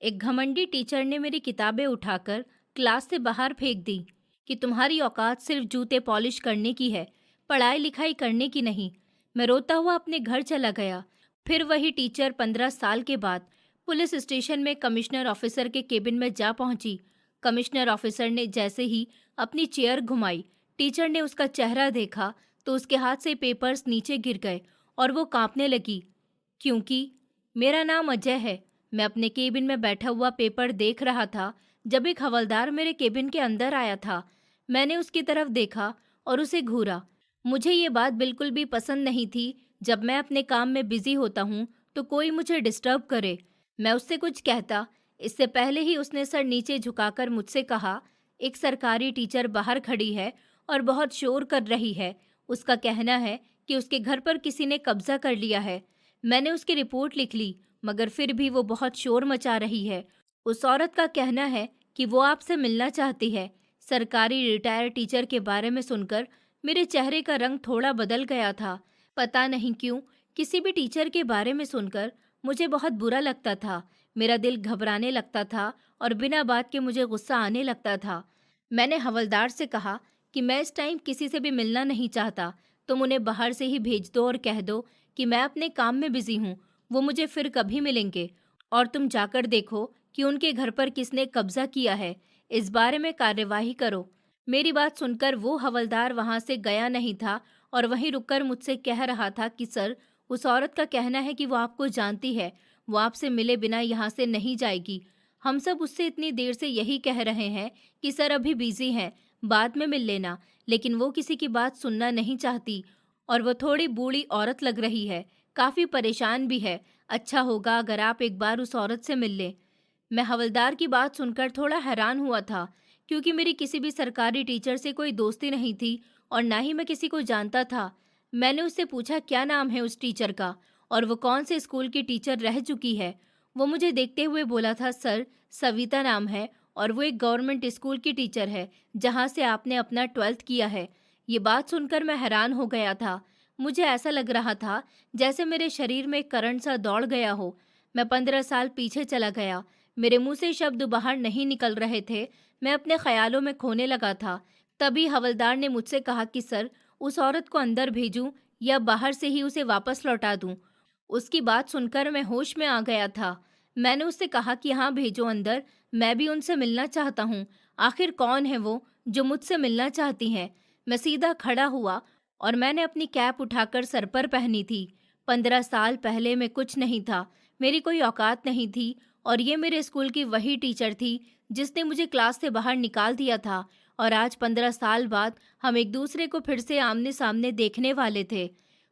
एक घमंडी टीचर ने मेरी किताबें उठाकर क्लास से बाहर फेंक दी कि तुम्हारी औकात सिर्फ जूते पॉलिश करने की है, पढ़ाई लिखाई करने की नहीं। मैं रोता हुआ अपने घर चला गया। फिर वही टीचर 15 साल के बाद पुलिस स्टेशन में कमिश्नर ऑफिसर के केबिन में जा पहुंची। कमिश्नर ऑफिसर ने जैसे ही अपनी चेयर घुमाई, टीचर ने उसका चेहरा देखा तो उसके हाथ से पेपर्स नीचे गिर गए और वो कांपने लगी। क्योंकि मेरा नाम अजय है। मैं अपने केबिन में बैठा हुआ पेपर देख रहा था जब एक हवलदार मेरे केबिन के अंदर आया था। मैंने उसकी तरफ देखा और उसे घूरा। मुझे ये बात बिल्कुल भी पसंद नहीं थी। जब मैं अपने काम में बिजी होता हूँ तो कोई मुझे डिस्टर्ब करे। मैं उससे कुछ कहता, इससे पहले ही उसने सर नीचे झुकाकर मुझसे कहा, एक सरकारी टीचर बाहर खड़ी है और बहुत शोर कर रही है। उसका कहना है कि उसके घर पर किसी ने कब्जा कर लिया है। मैंने उसकी रिपोर्ट लिख ली, मगर फिर भी वो बहुत शोर मचा रही है। उस औरत का कहना है कि वो आपसे मिलना चाहती है। सरकारी रिटायर टीचर के बारे में सुनकर मेरे चेहरे का रंग थोड़ा बदल गया था। पता नहीं क्यों, किसी भी टीचर के बारे में सुनकर मुझे बहुत बुरा लगता था। मेरा दिल घबराने लगता था और बिना बात के मुझे गुस्सा आने लगता था। मैंने हवलदार से कहा कि मैं इस टाइम किसी से भी मिलना नहीं चाहता। तुम उन्हें बाहर से ही भेज दो और कह दो कि मैं अपने काम में बिजी हूँ। वो मुझे फिर कभी मिलेंगे। और तुम जाकर देखो कि उनके घर पर किसने कब्जा किया है। इस बारे में कार्यवाही करो। मेरी बात सुनकर वो हवलदार वहां से गया नहीं था और वहीं रुककर मुझसे कह रहा था कि सर, उस औरत का कहना है कि वो आपको जानती है। वो आपसे मिले बिना यहाँ से नहीं जाएगी। हम सब उससे इतनी देर से यही कह रहे हैं कि सर अभी बिजी हैं, बाद में मिल लेना, लेकिन वो किसी की बात सुनना नहीं चाहती। और वो थोड़ी बूढ़ी औरत लग रही है, काफी परेशान भी है। अच्छा होगा अगर आप एक बार उस औरत से मिल लें। मैं हवलदार की बात सुनकर थोड़ा हैरान हुआ था, क्योंकि मेरी किसी भी सरकारी टीचर से कोई दोस्ती नहीं थी और ना ही मैं किसी को जानता था। मैंने उससे पूछा क्या नाम है उस टीचर का और वो कौन से स्कूल की टीचर रह चुकी है। वो मुझे देखते हुए बोला था, सर, सविता नाम है और वो एक गवर्नमेंट स्कूल की टीचर है जहाँ से आपने अपना 12th किया है। ये बात सुनकर मैं हैरान हो गया था। मुझे ऐसा लग रहा था जैसे मेरे शरीर में करंट सा दौड़ गया हो। मैं 15 साल पीछे चला गया। मेरे मुंह से शब्द बाहर नहीं निकल रहे थे। मैं अपने ख्यालों में खोने लगा था। तभी हवलदार ने मुझसे कहा कि सर, उस औरत को अंदर भेजूं या बाहर से ही उसे वापस लौटा दूं। उसकी बात सुनकर मैं होश में आ गया था। मैंने उससे कहा कि हाँ, भेजो अंदर, मैं भी उनसे मिलना चाहता हूँ। आखिर कौन है वो जो मुझसे मिलना चाहती हैं? मैं सीधा खड़ा हुआ और मैंने अपनी कैप उठाकर सर पर पहनी थी। 15 साल पहले मैं कुछ नहीं था, मेरी कोई औकात नहीं थी और ये मेरे स्कूल की वही टीचर थी जिसने मुझे क्लास से बाहर निकाल दिया था। और आज 15 साल बाद हम एक दूसरे को फिर से आमने सामने देखने वाले थे।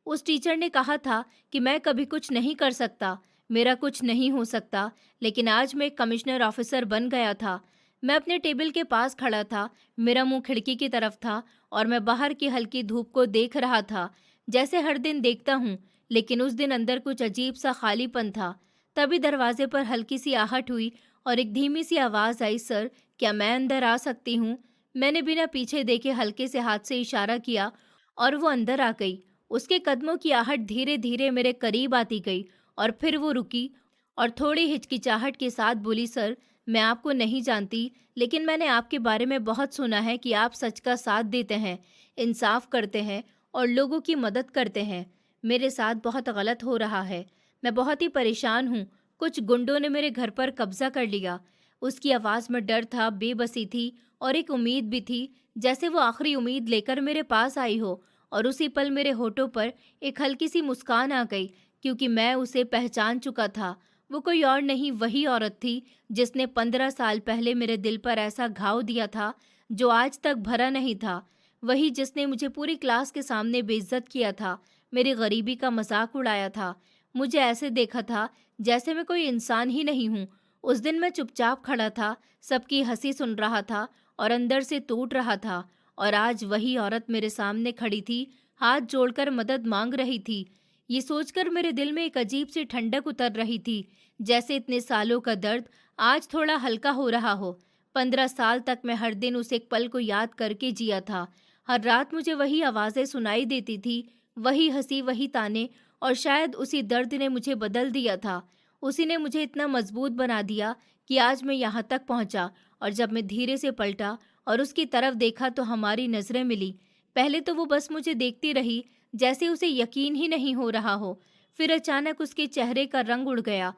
उस टीचर ने कहा था कि मैं कभी कुछ नहीं कर सकता, मेरा कुछ नहीं हो सकता, लेकिन आज मैं कमिश्नर ऑफिसर बन गया था। मैं अपने टेबल के पास खड़ा था, मेरा मुंह खिड़की की तरफ था और मैं बाहर की हल्की धूप को देख रहा था, जैसे हर दिन देखता हूँ। लेकिन उस दिन अंदर कुछ अजीब सा खालीपन था। तभी दरवाजे पर हल्की सी आहट हुई और एक धीमी सी आवाज़ आई, सर, क्या मैं अंदर आ सकती हूँ? मैंने बिना पीछे देखे हल्के से हाथ से इशारा किया और वो अंदर आ गई। उसके कदमों की आहट धीरे धीरे मेरे करीब आती गई और फिर वो रुकी और थोड़ी हिचकिचाहट के साथ बोली, सर, मैं आपको नहीं जानती, लेकिन मैंने आपके बारे में बहुत सुना है कि आप सच का साथ देते हैं, इंसाफ करते हैं और लोगों की मदद करते हैं। मेरे साथ बहुत गलत हो रहा है। मैं बहुत ही परेशान हूँ। कुछ गुंडों ने मेरे घर पर कब्जा कर लिया। उसकी आवाज़ में डर था, बेबसी थी और एक उम्मीद भी थी, जैसे वो आखिरी उम्मीद लेकर मेरे पास आई हो। और उसी पल मेरे होठों पर एक हल्की सी मुस्कान आ गई, क्योंकि मैं उसे पहचान चुका था। वो कोई और नहीं, वही औरत थी जिसने 15 साल पहले मेरे दिल पर ऐसा घाव दिया था जो आज तक भरा नहीं था। वही जिसने मुझे पूरी क्लास के सामने बेइज्जत किया था, मेरी गरीबी का मजाक उड़ाया था, मुझे ऐसे देखा था जैसे मैं कोई इंसान ही नहीं हूँ। उस दिन मैं चुपचाप खड़ा था, सबकी हंसी सुन रहा था और अंदर से टूट रहा था। और आज वही औरत मेरे सामने खड़ी थी, हाथ जोड़कर मदद मांग रही थी। ये सोचकर मेरे दिल में एक अजीब सी ठंडक उतर रही थी, जैसे इतने सालों का दर्द आज थोड़ा हल्का हो रहा हो। 15 साल तक मैं हर दिन उस एक पल को याद करके जिया था। हर रात मुझे वही आवाज़ें सुनाई देती थी, वही हंसी, वही ताने, और शायद उसी दर्द ने मुझे बदल दिया था। उसी ने मुझे इतना मजबूत बना दिया कि आज मैं यहाँ तक पहुँचा। और जब मैं धीरे से पलटा और उसकी तरफ देखा तो हमारी नजरें मिली। पहले तो वो बस मुझे देखती रही, जैसे उसे यकीन ही नहीं हो रहा हो। फिर अचानक उसके चेहरे का रंग उड़ गया,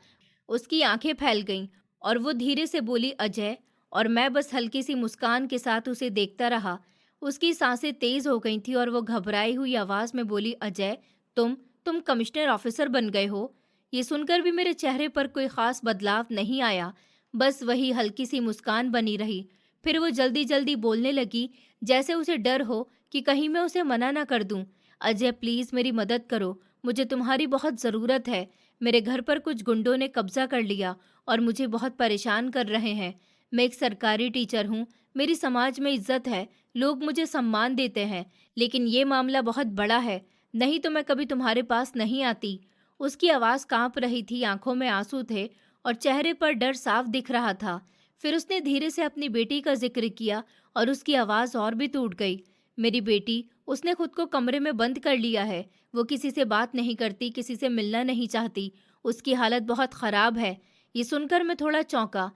उसकी आंखें फैल गईं और वो धीरे से बोली, अजय। और मैं बस हल्की सी मुस्कान के साथ उसे देखता रहा। उसकी सांसें तेज हो गई थी और वो घबराई हुई आवाज में बोली, अजय, तुम कमिश्नर ऑफिसर बन गए हो। ये सुनकर भी मेरे चेहरे पर कोई खास बदलाव नहीं आया, बस वही हल्की सी मुस्कान बनी रही। फिर वो जल्दी जल्दी बोलने लगी, जैसे उसे डर हो कि कहीं मैं उसे मना ना कर दूं। अजय, प्लीज मेरी मदद करो, मुझे तुम्हारी बहुत ज़रूरत है। मेरे घर पर कुछ गुंडों ने कब्जा कर लिया और मुझे बहुत परेशान कर रहे हैं। मैं एक सरकारी टीचर हूँ, मेरी समाज में इज्जत है, लोग मुझे सम्मान देते हैं, लेकिन ये मामला बहुत बड़ा है, नहीं तो मैं कभी तुम्हारे पास नहीं आती। उसकी आवाज़ कांप रही थी, आंखों में आंसू थे और चेहरे पर डर साफ दिख रहा था। फिर उसने धीरे से अपनी बेटी का जिक्र किया और उसकी आवाज़ और भी टूट गई। मेरी बेटी, उसने खुद को कमरे में बंद कर लिया है। वो किसी से बात नहीं करती, किसी से मिलना नहीं चाहती। उसकी हालत बहुत ख़राब है। ये सुनकर मैं थोड़ा चौंका,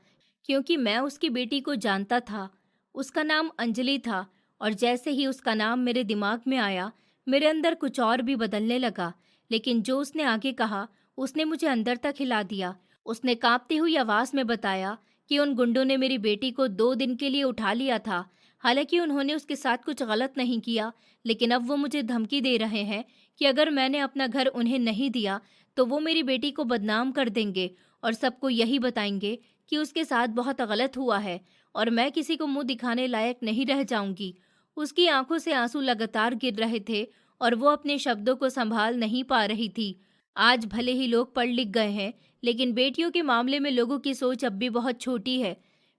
क्योंकि मैं उसकी बेटी को जानता था। उसका नाम अंजलि था और जैसे ही उसका नाम मेरे दिमाग में आया, मेरे अंदर कुछ और भी बदलने लगा। लेकिन जो उसने आगे कहा, उसने मुझे अंदर तक हिला दिया। उसने कांपती हुई आवाज़ में बताया कि उन गुंडों ने मेरी बेटी को 2 दिन के लिए उठा लिया था। हालांकि उन्होंने उसके साथ कुछ गलत नहीं किया, लेकिन अब वो मुझे धमकी दे रहे हैं कि अगर मैंने अपना घर उन्हें नहीं दिया तो वो मेरी बेटी को बदनाम कर देंगे और सबको यही बताएंगे कि उसके साथ बहुत गलत हुआ है और मैं किसी को मुंह दिखाने लायक नहीं रह जाऊंगी। उसकी आंखों से आंसू लगातार गिर रहे थे और वो अपने शब्दों को संभाल नहीं पा रही थी। आज भले ही लोग पढ़ लिख गए हैं, लेकिन बेटियों के मामले में लोगों की सोच अब भी बहुत छोटी है।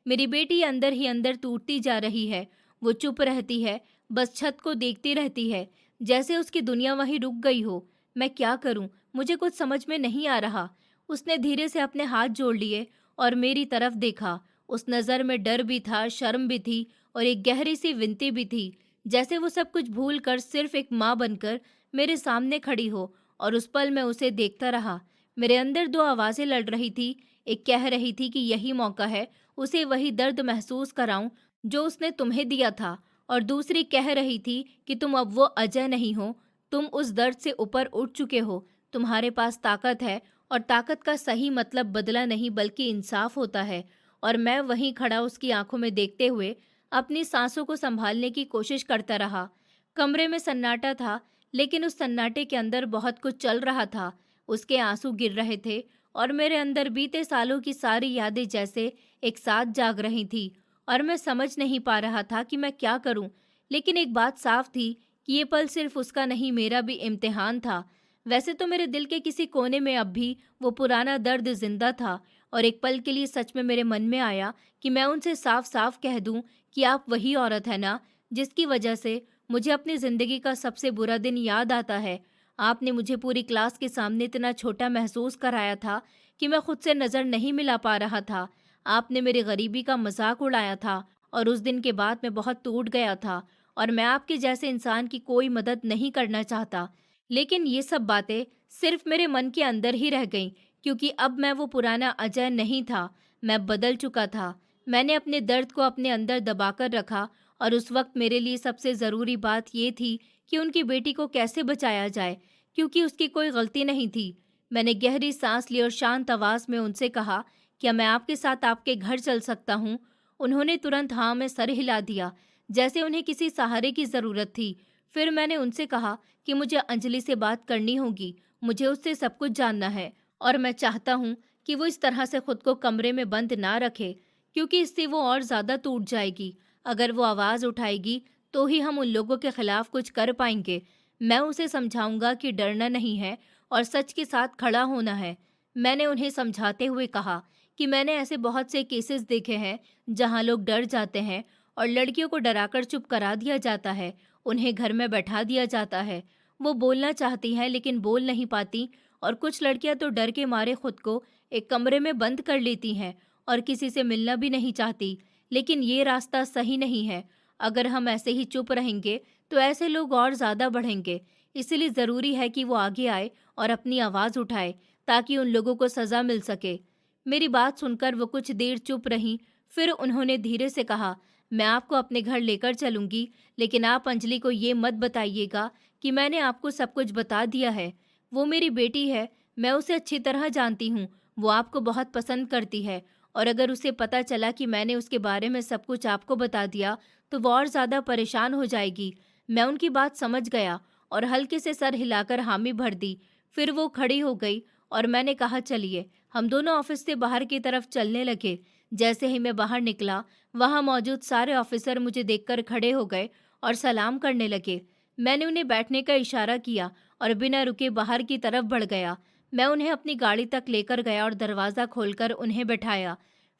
मेरी बेटी अंदर ही अंदर टूटती जा रही है। वो चुप रहती है, बस छत को देखती रहती है, जैसे उसकी दुनिया वहीं रुक गई हो। मैं क्या करूं? मुझे कुछ समझ में नहीं आ रहा। उसने धीरे से अपने हाथ जोड़ लिए और मेरी तरफ देखा। उस नज़र में डर भी था, शर्म भी थी और एक गहरी सी विनती भी थी, जैसे वो सब कुछ भूल कर सिर्फ एक माँ बनकर मेरे सामने खड़ी हो। और उस पल मैं उसे देखता रहा। मेरे अंदर 2 आवाज़ें लड़ रही थी। एक कह रही थी कि यही मौका है, उसे वही दर्द महसूस कराऊं जो उसने तुम्हें दिया था, और दूसरी कह रही थी कि तुम अब वो अजय नहीं हो, तुम उस दर्द से ऊपर उठ चुके हो, तुम्हारे पास ताकत है और ताकत का सही मतलब बदला नहीं बल्कि इंसाफ होता है। और मैं वहीं खड़ा उसकी आंखों में देखते हुए अपनी सांसों को संभालने की कोशिश करता रहा। कमरे में सन्नाटा था, लेकिन उस सन्नाटे के अंदर बहुत कुछ चल रहा था। उसके आंसू गिर रहे थे और मेरे अंदर बीते सालों की सारी यादें जैसे एक साथ जाग रही थी और मैं समझ नहीं पा रहा था कि मैं क्या करूं। लेकिन एक बात साफ थी कि ये पल सिर्फ उसका नहीं, मेरा भी इम्तिहान था। वैसे तो मेरे दिल के किसी कोने में अब भी वो पुराना दर्द जिंदा था और एक पल के लिए सच में मेरे मन में आया कि मैं उनसे साफ साफ कह दूं कि आप वही औरत है ना, जिसकी वजह से मुझे अपनी जिंदगी का सबसे बुरा दिन याद आता है। आपने मुझे पूरी क्लास के सामने इतना छोटा महसूस कराया था कि मैं खुद से नज़र नहीं मिला पा रहा था। आपने मेरी गरीबी का मजाक उड़ाया था और उस दिन के बाद मैं बहुत टूट गया था और मैं आपके जैसे इंसान की कोई मदद नहीं करना चाहता। लेकिन ये सब बातें सिर्फ मेरे मन के अंदर ही रह गईं, क्योंकि अब मैं वो पुराना अजय नहीं था। मैं बदल चुका था। मैंने अपने दर्द को अपने अंदर दबाकर रखा और उस वक्त मेरे लिए सबसे ज़रूरी बात ये थी कि उनकी बेटी को कैसे बचाया जाए, क्योंकि उसकी कोई गलती नहीं थी। मैंने गहरी सांस ली और शांत आवाज़ में उनसे कहा, क्या मैं आपके साथ आपके घर चल सकता हूँ? उन्होंने तुरंत हाँ में सर हिला दिया, जैसे उन्हें किसी सहारे की ज़रूरत थी। फिर मैंने उनसे कहा कि मुझे अंजलि से बात करनी होगी, मुझे उससे सब कुछ जानना है और मैं चाहता हूँ कि वो इस तरह से खुद को कमरे में बंद ना रखे, क्योंकि इससे वो और ज़्यादा टूट जाएगी। अगर वो आवाज़ उठाएगी तो ही हम उन लोगों के खिलाफ कुछ कर पाएंगे। मैं उसे समझाऊंगा कि डरना नहीं है और सच के साथ खड़ा होना है। मैंने उन्हें समझाते हुए कहा कि मैंने ऐसे बहुत से केसेस देखे हैं जहां लोग डर जाते हैं और लड़कियों को डराकर चुप करा दिया जाता है, उन्हें घर में बैठा दिया जाता है। वो बोलना चाहती हैं लेकिन बोल नहीं पाती, और कुछ लड़कियां तो डर के मारे खुद को एक कमरे में बंद कर लेती हैं और किसी से मिलना भी नहीं चाहती। लेकिन ये रास्ता सही नहीं है। अगर हम ऐसे ही चुप रहेंगे तो ऐसे लोग और ज़्यादा बढ़ेंगे। इसलिए ज़रूरी है कि वो आगे आए और अपनी आवाज़ उठाए, ताकि उन लोगों को सज़ा मिल सके। मेरी बात सुनकर वो कुछ देर चुप रहीं, फिर उन्होंने धीरे से कहा, मैं आपको अपने घर लेकर चलूंगी, लेकिन आप अंजलि को ये मत बताइएगा कि मैंने आपको सब कुछ बता दिया है। वो मेरी बेटी है, मैं उसे अच्छी तरह जानती हूँ। वो आपको बहुत पसंद करती है, और अगर उसे पता चला कि मैंने उसके बारे में सब कुछ आपको बता दिया तो वो और ज़्यादा परेशान हो जाएगी। मैं उनकी बात समझ गया और हल्के से सर हिलाकर हामी भर दी। फिर वो खड़ी हो गई और मैंने कहा, चलिए। हम दोनों ऑफिस से बाहर की तरफ चलने लगे। जैसे ही मैं बाहर निकला, वहां मौजूद सारे ऑफिसर मुझे देखकर खड़े हो गए और सलाम करने लगे। मैंने उन्हें बैठने का इशारा किया और बिना रुके बाहर की तरफ बढ़ गया। मैं उन्हें अपनी गाड़ी तक लेकर गया और दरवाज़ा खोलकर उन्हें बैठाया।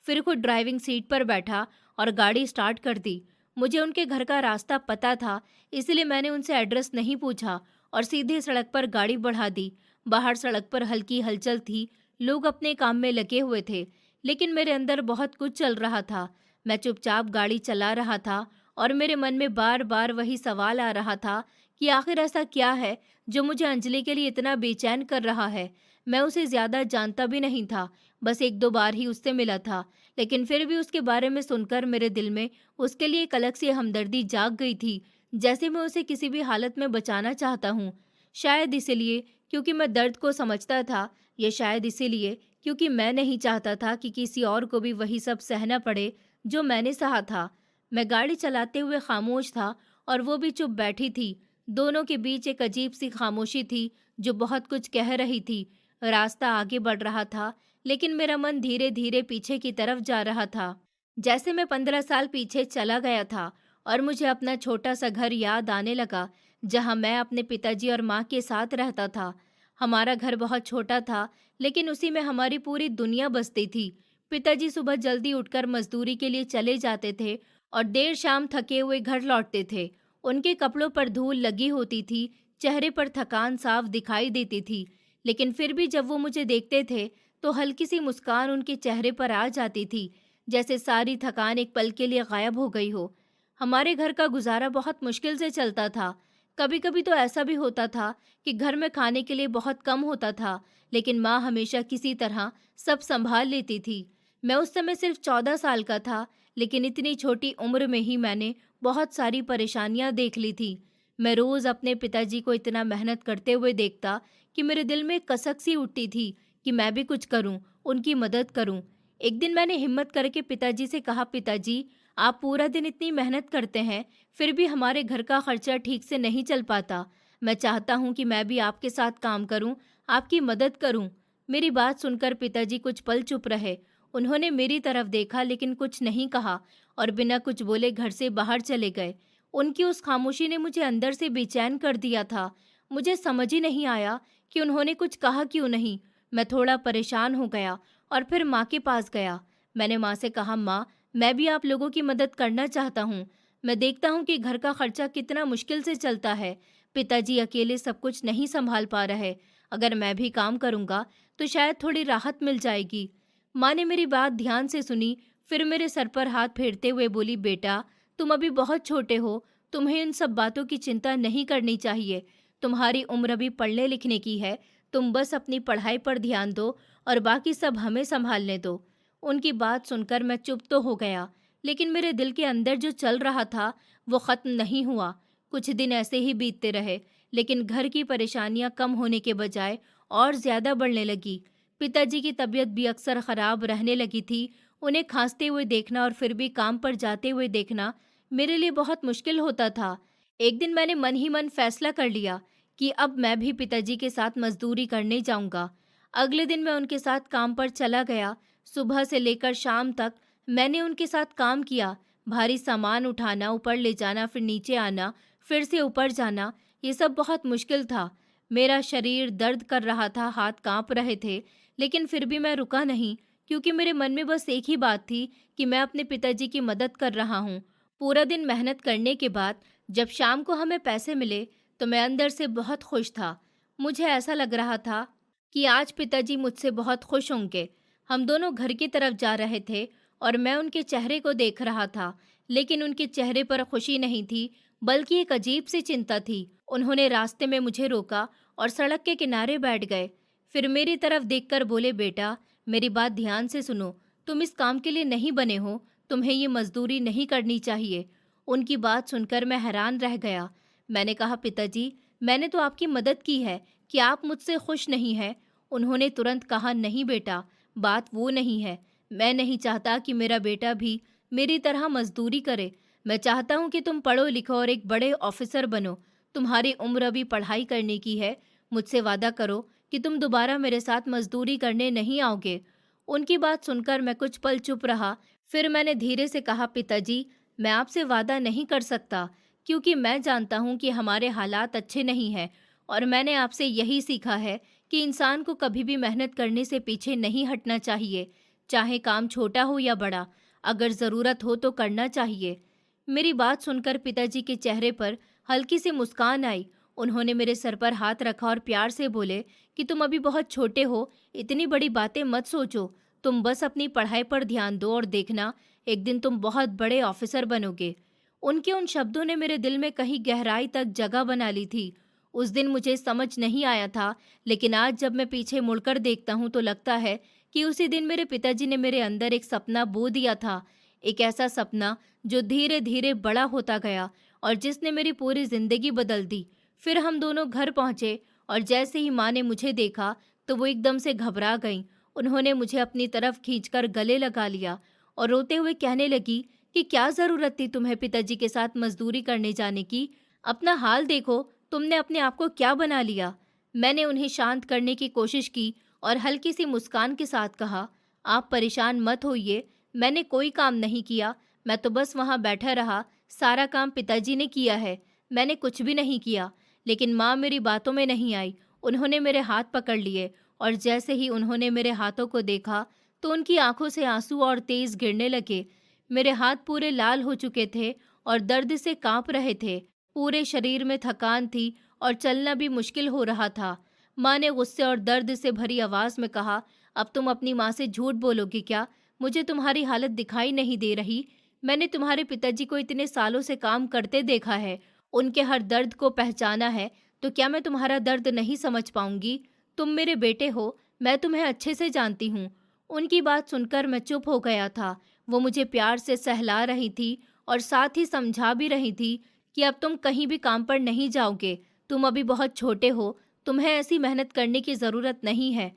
फिर खुद ड्राइविंग सीट पर बैठा और गाड़ी स्टार्ट कर दी। मुझे उनके घर का रास्ता पता था, इसलिए मैंने उनसे एड्रेस नहीं पूछा और सीधे सड़क पर गाड़ी बढ़ा दी। बाहर सड़क पर हल्की हलचल थी, लोग अपने काम में लगे हुए थे, लेकिन मेरे अंदर बहुत कुछ चल रहा था। मैं चुपचाप गाड़ी चला रहा था और मेरे मन में बार बार वही सवाल आ रहा था कि आखिर ऐसा क्या है जो मुझे अंजलि के लिए इतना बेचैन कर रहा है। मैं उसे ज़्यादा जानता भी नहीं था, बस एक दो बार ही उससे मिला था, लेकिन फिर भी उसके बारे में सुनकर मेरे दिल में उसके लिए एक अलग सी हमदर्दी जाग गई थी, जैसे मैं उसे किसी भी हालत में बचाना चाहता हूँ। शायद इसीलिए क्योंकि मैं दर्द को समझता था, या शायद इसीलिए क्योंकि मैं नहीं चाहता था कि किसी और को भी वही सब सहना पड़े जो मैंने सहा था। मैं गाड़ी चलाते हुए खामोश था और वो भी चुप बैठी थी। दोनों के बीच एक अजीब सी खामोशी थी जो बहुत कुछ कह रही थी। रास्ता आगे बढ़ रहा था, लेकिन मेरा मन धीरे धीरे पीछे की तरफ जा रहा था। जैसे मैं 15 साल पीछे चला गया था और मुझे अपना छोटा सा घर याद आने लगा, जहाँ मैं अपने पिताजी और माँ के साथ रहता था। हमारा घर बहुत छोटा था, लेकिन उसी में हमारी पूरी दुनिया बसती थी। पिताजी सुबह जल्दी उठकर मजदूरी के लिए चले जाते थे और देर शाम थके हुए घर लौटते थे। उनके कपड़ों पर धूल लगी होती थी, चेहरे पर थकान साफ दिखाई देती थी, लेकिन फिर भी जब वो मुझे देखते थे तो हल्की सी मुस्कान उनके चेहरे पर आ जाती थी, जैसे सारी थकान एक पल के लिए गायब हो गई हो। हमारे घर का गुजारा बहुत मुश्किल से चलता था। कभी कभी तो ऐसा भी होता था कि घर में खाने के लिए बहुत कम होता था, लेकिन माँ हमेशा किसी तरह सब संभाल लेती थी। मैं उस समय सिर्फ 14 साल का था, लेकिन इतनी छोटी उम्र में ही मैंने बहुत सारी परेशानियां देख ली थी। मैं रोज अपने पिताजी को इतना मेहनत करते हुए देखता कि मेरे दिल में कसक सी उठती थी कि मैं भी कुछ करूं, उनकी मदद करूं। एक दिन मैंने हिम्मत करके पिताजी से कहा, पिताजी, आप पूरा दिन इतनी मेहनत करते हैं, फिर भी हमारे घर का खर्चा ठीक से नहीं चल पाता। मैं चाहता हूं कि मैं भी आपके साथ काम करूं, आपकी मदद करूं। मेरी बात सुनकर पिताजी कुछ पल चुप रहे। उन्होंने मेरी तरफ देखा लेकिन कुछ नहीं कहा और बिना कुछ बोले घर से बाहर चले गए। उनकी उस खामोशी ने मुझे अंदर से बेचैन कर दिया था। मुझे समझ ही नहीं आया कि उन्होंने कुछ कहा क्यों नहीं। मैं थोड़ा परेशान हो गया और फिर माँ के पास गया। मैंने माँ से कहा, माँ, मैं भी आप लोगों की मदद करना चाहता हूँ। मैं देखता हूँ कि घर का खर्चा कितना मुश्किल से चलता है। पिताजी अकेले सब कुछ नहीं संभाल पा रहे। अगर मैं भी काम करूँगा तो शायद थोड़ी राहत मिल जाएगी। माँ ने मेरी बात ध्यान से सुनी, फिर मेरे सर पर हाथ फेरते हुए बोली, बेटा, तुम अभी बहुत छोटे हो, तुम्हें इन सब बातों की चिंता नहीं करनी चाहिए। तुम्हारी उम्र अभी पढ़ने लिखने की है, तुम बस अपनी पढ़ाई पर ध्यान दो और बाकी सब हमें संभालने दो। उनकी बात सुनकर मैं चुप तो हो गया, लेकिन मेरे दिल के अंदर जो चल रहा था वो खत्म नहीं हुआ। कुछ दिन ऐसे ही बीतते रहे, लेकिन घर की परेशानियां कम होने के बजाय और ज्यादा बढ़ने लगी। पिताजी की तबीयत भी अक्सर खराब रहने लगी थी। उन्हें खांसते हुए देखना और फिर भी काम पर जाते हुए देखना मेरे लिए बहुत मुश्किल होता था। एक दिन मैंने मन ही मन फैसला कर लिया कि अब मैं भी पिताजी के साथ मजदूरी करने जाऊंगा। अगले दिन मैं उनके साथ काम पर चला गया। सुबह से लेकर शाम तक मैंने उनके साथ काम किया। भारी सामान उठाना, ऊपर ले जाना, फिर नीचे आना, फिर से ऊपर जाना, ये सब बहुत मुश्किल था। मेरा शरीर दर्द कर रहा था, हाथ कांप रहे थे, लेकिन फिर भी मैं रुका नहीं, क्योंकि मेरे मन में बस एक ही बात थी कि मैं अपने पिताजी की मदद कर रहा हूँ। पूरा दिन मेहनत करने के बाद जब शाम को हमें पैसे मिले तो मैं अंदर से बहुत खुश था। मुझे ऐसा लग रहा था कि आज पिताजी मुझसे बहुत खुश होंगे। हम दोनों घर की तरफ जा रहे थे और मैं उनके चेहरे को देख रहा था, लेकिन उनके चेहरे पर खुशी नहीं थी, बल्कि एक अजीब सी चिंता थी। उन्होंने रास्ते में मुझे रोका और सड़क के किनारे बैठ गए। फिर मेरी तरफ देखकर बोले, बेटा मेरी बात ध्यान से सुनो, तुम इस काम के लिए नहीं बने हो, तुम्हें ये मजदूरी नहीं करनी चाहिए। उनकी बात सुनकर मैं हैरान रह गया। मैंने कहा, पिताजी मैंने तो आपकी मदद की है, कि आप मुझसे खुश नहीं हैं? उन्होंने तुरंत कहा, नहीं बेटा, बात वो नहीं है। मैं नहीं चाहता कि मेरा बेटा भी मेरी तरह मजदूरी करे। मैं चाहता हूँ कि तुम पढ़ो लिखो और एक बड़े ऑफिसर बनो। तुम्हारी उम्र अभी पढ़ाई करने की है। मुझसे वादा करो कि तुम दोबारा मेरे साथ मजदूरी करने नहीं आओगे। उनकी बात सुनकर मैं कुछ पल चुप रहा। फिर मैंने धीरे से कहा, पिताजी मैं आपसे वादा नहीं कर सकता, क्योंकि मैं जानता हूँ कि हमारे हालात अच्छे नहीं हैं, और मैंने आपसे यही सीखा है कि इंसान को कभी भी मेहनत करने से पीछे नहीं हटना चाहिए, चाहे काम छोटा हो या बड़ा। अगर ज़रूरत हो तो करना चाहिए। मेरी बात सुनकर पिताजी के चेहरे पर हल्की सी मुस्कान आई। उन्होंने मेरे सर पर हाथ रखा और प्यार से बोले कि तुम अभी बहुत छोटे हो, इतनी बड़ी बातें मत सोचो। तुम बस अपनी पढ़ाई पर ध्यान दो और देखना, एक दिन तुम बहुत बड़े ऑफिसर बनोगे। उनके उन शब्दों ने मेरे दिल में कहीं गहराई तक जगह बना ली थी। उस दिन मुझे समझ नहीं आया था, लेकिन आज जब मैं पीछे मुड़कर देखता हूँ तो लगता है कि उसी दिन मेरे पिताजी ने मेरे अंदर एक सपना बो दिया था। एक ऐसा सपना जो धीरे धीरे बड़ा होता गया और जिसने मेरी पूरी जिंदगी बदल दी। फिर हम दोनों घर पहुंचे और जैसे ही माँ ने मुझे देखा तो वो एकदम से घबरा गईं। उन्होंने मुझे अपनी तरफ खींचकर गले लगा लिया और रोते हुए कहने लगी कि क्या ज़रूरत थी तुम्हें पिताजी के साथ मजदूरी करने जाने की? अपना हाल देखो, तुमने अपने आप को क्या बना लिया? मैंने उन्हें शांत करने की कोशिश की और हल्की सी मुस्कान के साथ कहा, आप परेशान मत होइए, मैंने कोई काम नहीं किया, मैं तो बस वहाँ बैठा रहा, सारा काम पिताजी ने किया है, मैंने कुछ भी नहीं किया। लेकिन माँ मेरी बातों में नहीं आई। उन्होंने मेरे हाथ पकड़ लिए और जैसे ही उन्होंने मेरे हाथों को देखा तो उनकी आंखों से आंसू और तेज गिरने लगे। मेरे हाथ पूरे लाल हो चुके थे और दर्द से कांप रहे थे। पूरे शरीर में थकान थी और चलना भी मुश्किल हो रहा था। माँ ने गुस्से और दर्द से भरी आवाज़ में कहा, अब तुम अपनी माँ से झूठ बोलोगी क्या? मुझे तुम्हारी हालत दिखाई नहीं दे रही? मैंने तुम्हारे पिताजी को इतने सालों से काम करते देखा है, उनके हर दर्द को पहचाना है, तो क्या मैं तुम्हारा दर्द नहीं समझ पाऊंगी? तुम मेरे बेटे हो, मैं तुम्हें अच्छे से जानती हूँ। उनकी बात सुनकर मैं चुप हो गया था। वो मुझे प्यार से सहला रही थी और साथ ही समझा भी रही थी कि अब तुम कहीं भी काम पर नहीं जाओगे, तुम अभी बहुत छोटे हो, तुम्हें ऐसी मेहनत करने की ज़रूरत नहीं है।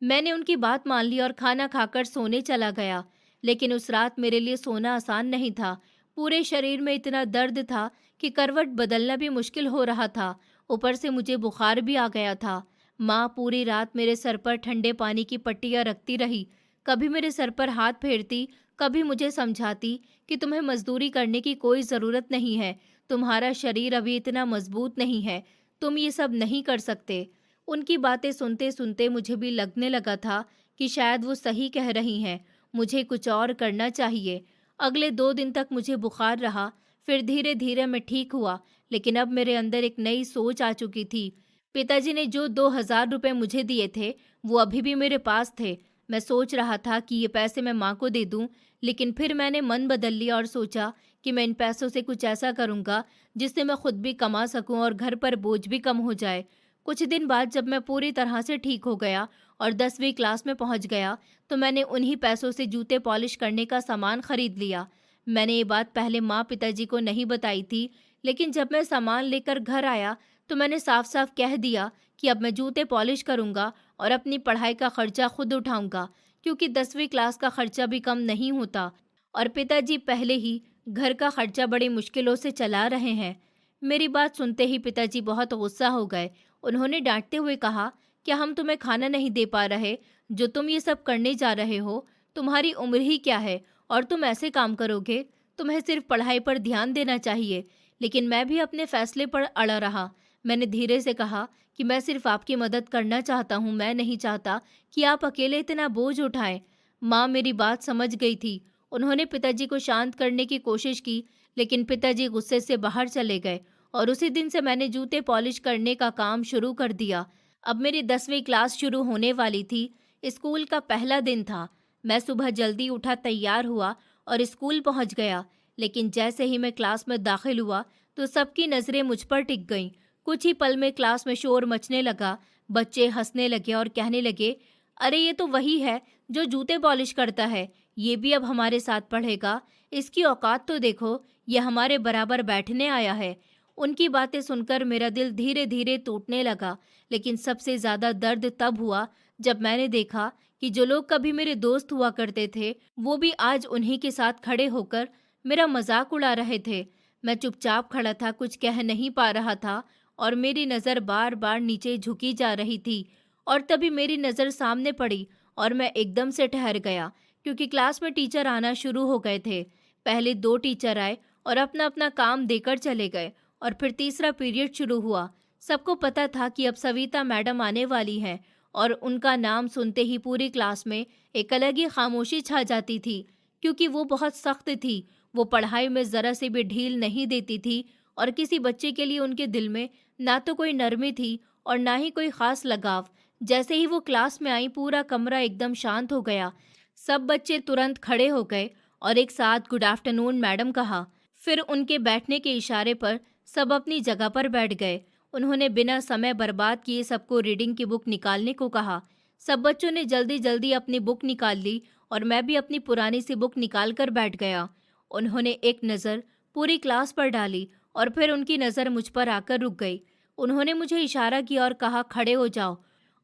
मैंने उनकी बात मान ली और खाना खाकर सोने चला गया। लेकिन उस रात मेरे लिए सोना आसान नहीं था। पूरे शरीर में इतना दर्द था कि करवट बदलना भी मुश्किल हो रहा था। ऊपर से मुझे बुखार भी आ गया था। माँ पूरी रात मेरे सर पर ठंडे पानी की पट्टियाँ रखती रही, कभी मेरे सर पर हाथ फेरती, कभी मुझे समझाती कि तुम्हें मजदूरी करने की कोई ज़रूरत नहीं है, तुम्हारा शरीर अभी इतना मजबूत नहीं है, तुम ये सब नहीं कर सकते। उनकी बातें सुनते सुनते मुझे भी लगने लगा था कि शायद वो सही कह रही हैं, मुझे कुछ और करना चाहिए। अगले 2 दिन तक मुझे बुखार रहा, फिर धीरे धीरे मैं ठीक हुआ, लेकिन अब मेरे अंदर एक नई सोच आ चुकी थी। पिताजी ने जो 2,000 रुपये मुझे दिए थे, वो अभी भी मेरे पास थे। मैं सोच रहा था कि ये पैसे मैं माँ को दे दूँ, लेकिन फिर मैंने मन बदल लिया और सोचा कि मैं इन पैसों से कुछ ऐसा करूँगा जिससे मैं खुद भी कमा सकूँ और घर पर बोझ भी कम हो जाए। कुछ दिन बाद जब मैं पूरी तरह से ठीक हो गया और 10वीं क्लास में पहुँच गया, तो मैंने उन्हीं पैसों से जूते पॉलिश करने का सामान खरीद लिया। मैंने ये बात पहले माँ पिताजी को नहीं बताई थी, लेकिन जब मैं सामान लेकर घर आया तो मैंने साफ साफ कह दिया कि अब मैं जूते पॉलिश करूँगा और अपनी पढ़ाई का खर्चा खुद उठाऊँगा, क्योंकि 10वीं क्लास का खर्चा भी कम नहीं होता और पिताजी पहले ही घर का खर्चा बड़ी मुश्किलों से चला रहे हैं। मेरी बात सुनते ही पिताजी बहुत गुस्सा हो गए। उन्होंने डांटते हुए कहा, क्या हम तुम्हें खाना नहीं दे पा रहे जो तुम ये सब करने जा रहे हो? तुम्हारी उम्र ही क्या है और तुम ऐसे काम करोगे? तुम्हें सिर्फ पढ़ाई पर ध्यान देना चाहिए। लेकिन मैं भी अपने फैसले पर अड़ा रहा। मैंने धीरे से कहा कि मैं सिर्फ आपकी मदद करना चाहता हूँ, मैं नहीं चाहता कि आप अकेले इतना बोझ उठाएं। माँ मेरी बात समझ गई थी। उन्होंने पिताजी को शांत करने की कोशिश की, लेकिन पिताजी गुस्से से बाहर चले गए और उसी दिन से मैंने जूते पॉलिश करने का काम शुरू कर दिया। अब मेरी 10वीं क्लास शुरू होने वाली थी। स्कूल का पहला दिन था। मैं सुबह जल्दी उठा, तैयार हुआ और स्कूल पहुंच गया। लेकिन जैसे ही मैं क्लास में दाखिल हुआ तो सबकी नज़रें मुझ पर टिक गईं। कुछ ही पल में क्लास में शोर मचने लगा। बच्चे हंसने लगे और कहने लगे, अरे ये तो वही है जो जूते पॉलिश करता है, ये भी अब हमारे साथ पढ़ेगा। इसकी औकात तो देखो, ये हमारे बराबर बैठने आया है। उनकी बातें सुनकर मेरा दिल धीरे धीरे टूटने लगा, लेकिन सबसे ज्यादा दर्द तब हुआ जब मैंने देखा कि जो लोग कभी मेरे दोस्त हुआ करते थे, वो भी आज उन्हीं के साथ खड़े होकर मेरा मजाक उड़ा रहे थे। मैं चुपचाप खड़ा था, कुछ कह नहीं पा रहा था और मेरी नज़र बार बार नीचे झुकी जा रही थी। और तभी मेरी नज़र सामने पड़ी और मैं एकदम से ठहर गया, क्योंकि क्लास में टीचर आना शुरू हो गए थे। पहले 2 टीचर आए और अपना अपना काम देकर चले गए और फिर तीसरा पीरियड शुरू हुआ। सबको पता था कि अब सविता मैडम आने वाली हैं और उनका नाम सुनते ही पूरी क्लास में एक अलग ही खामोशी छा जाती थी, क्योंकि वो बहुत सख्त थी। वो पढ़ाई में ज़रा से भी ढील नहीं देती थी और किसी बच्चे के लिए उनके दिल में ना तो कोई नरमी थी और ना ही कोई खास लगाव। जैसे ही वो क्लास में आई, पूरा कमरा एकदम शांत हो गया। सब बच्चे तुरंत खड़े हो गए और एक साथ गुड आफ्टरनून मैडम कहा। फिर उनके बैठने के इशारे पर सब अपनी जगह पर बैठ गए। उन्होंने बिना समय बर्बाद किए सबको रीडिंग की बुक निकालने को कहा। सब बच्चों ने जल्दी जल्दी अपनी बुक निकाल ली और मैं भी अपनी पुरानी सी बुक निकाल कर बैठ गया। उन्होंने एक नज़र पूरी क्लास पर डाली और फिर उनकी नज़र मुझ पर आकर रुक गई। उन्होंने मुझे इशारा किया और कहा, खड़े हो जाओ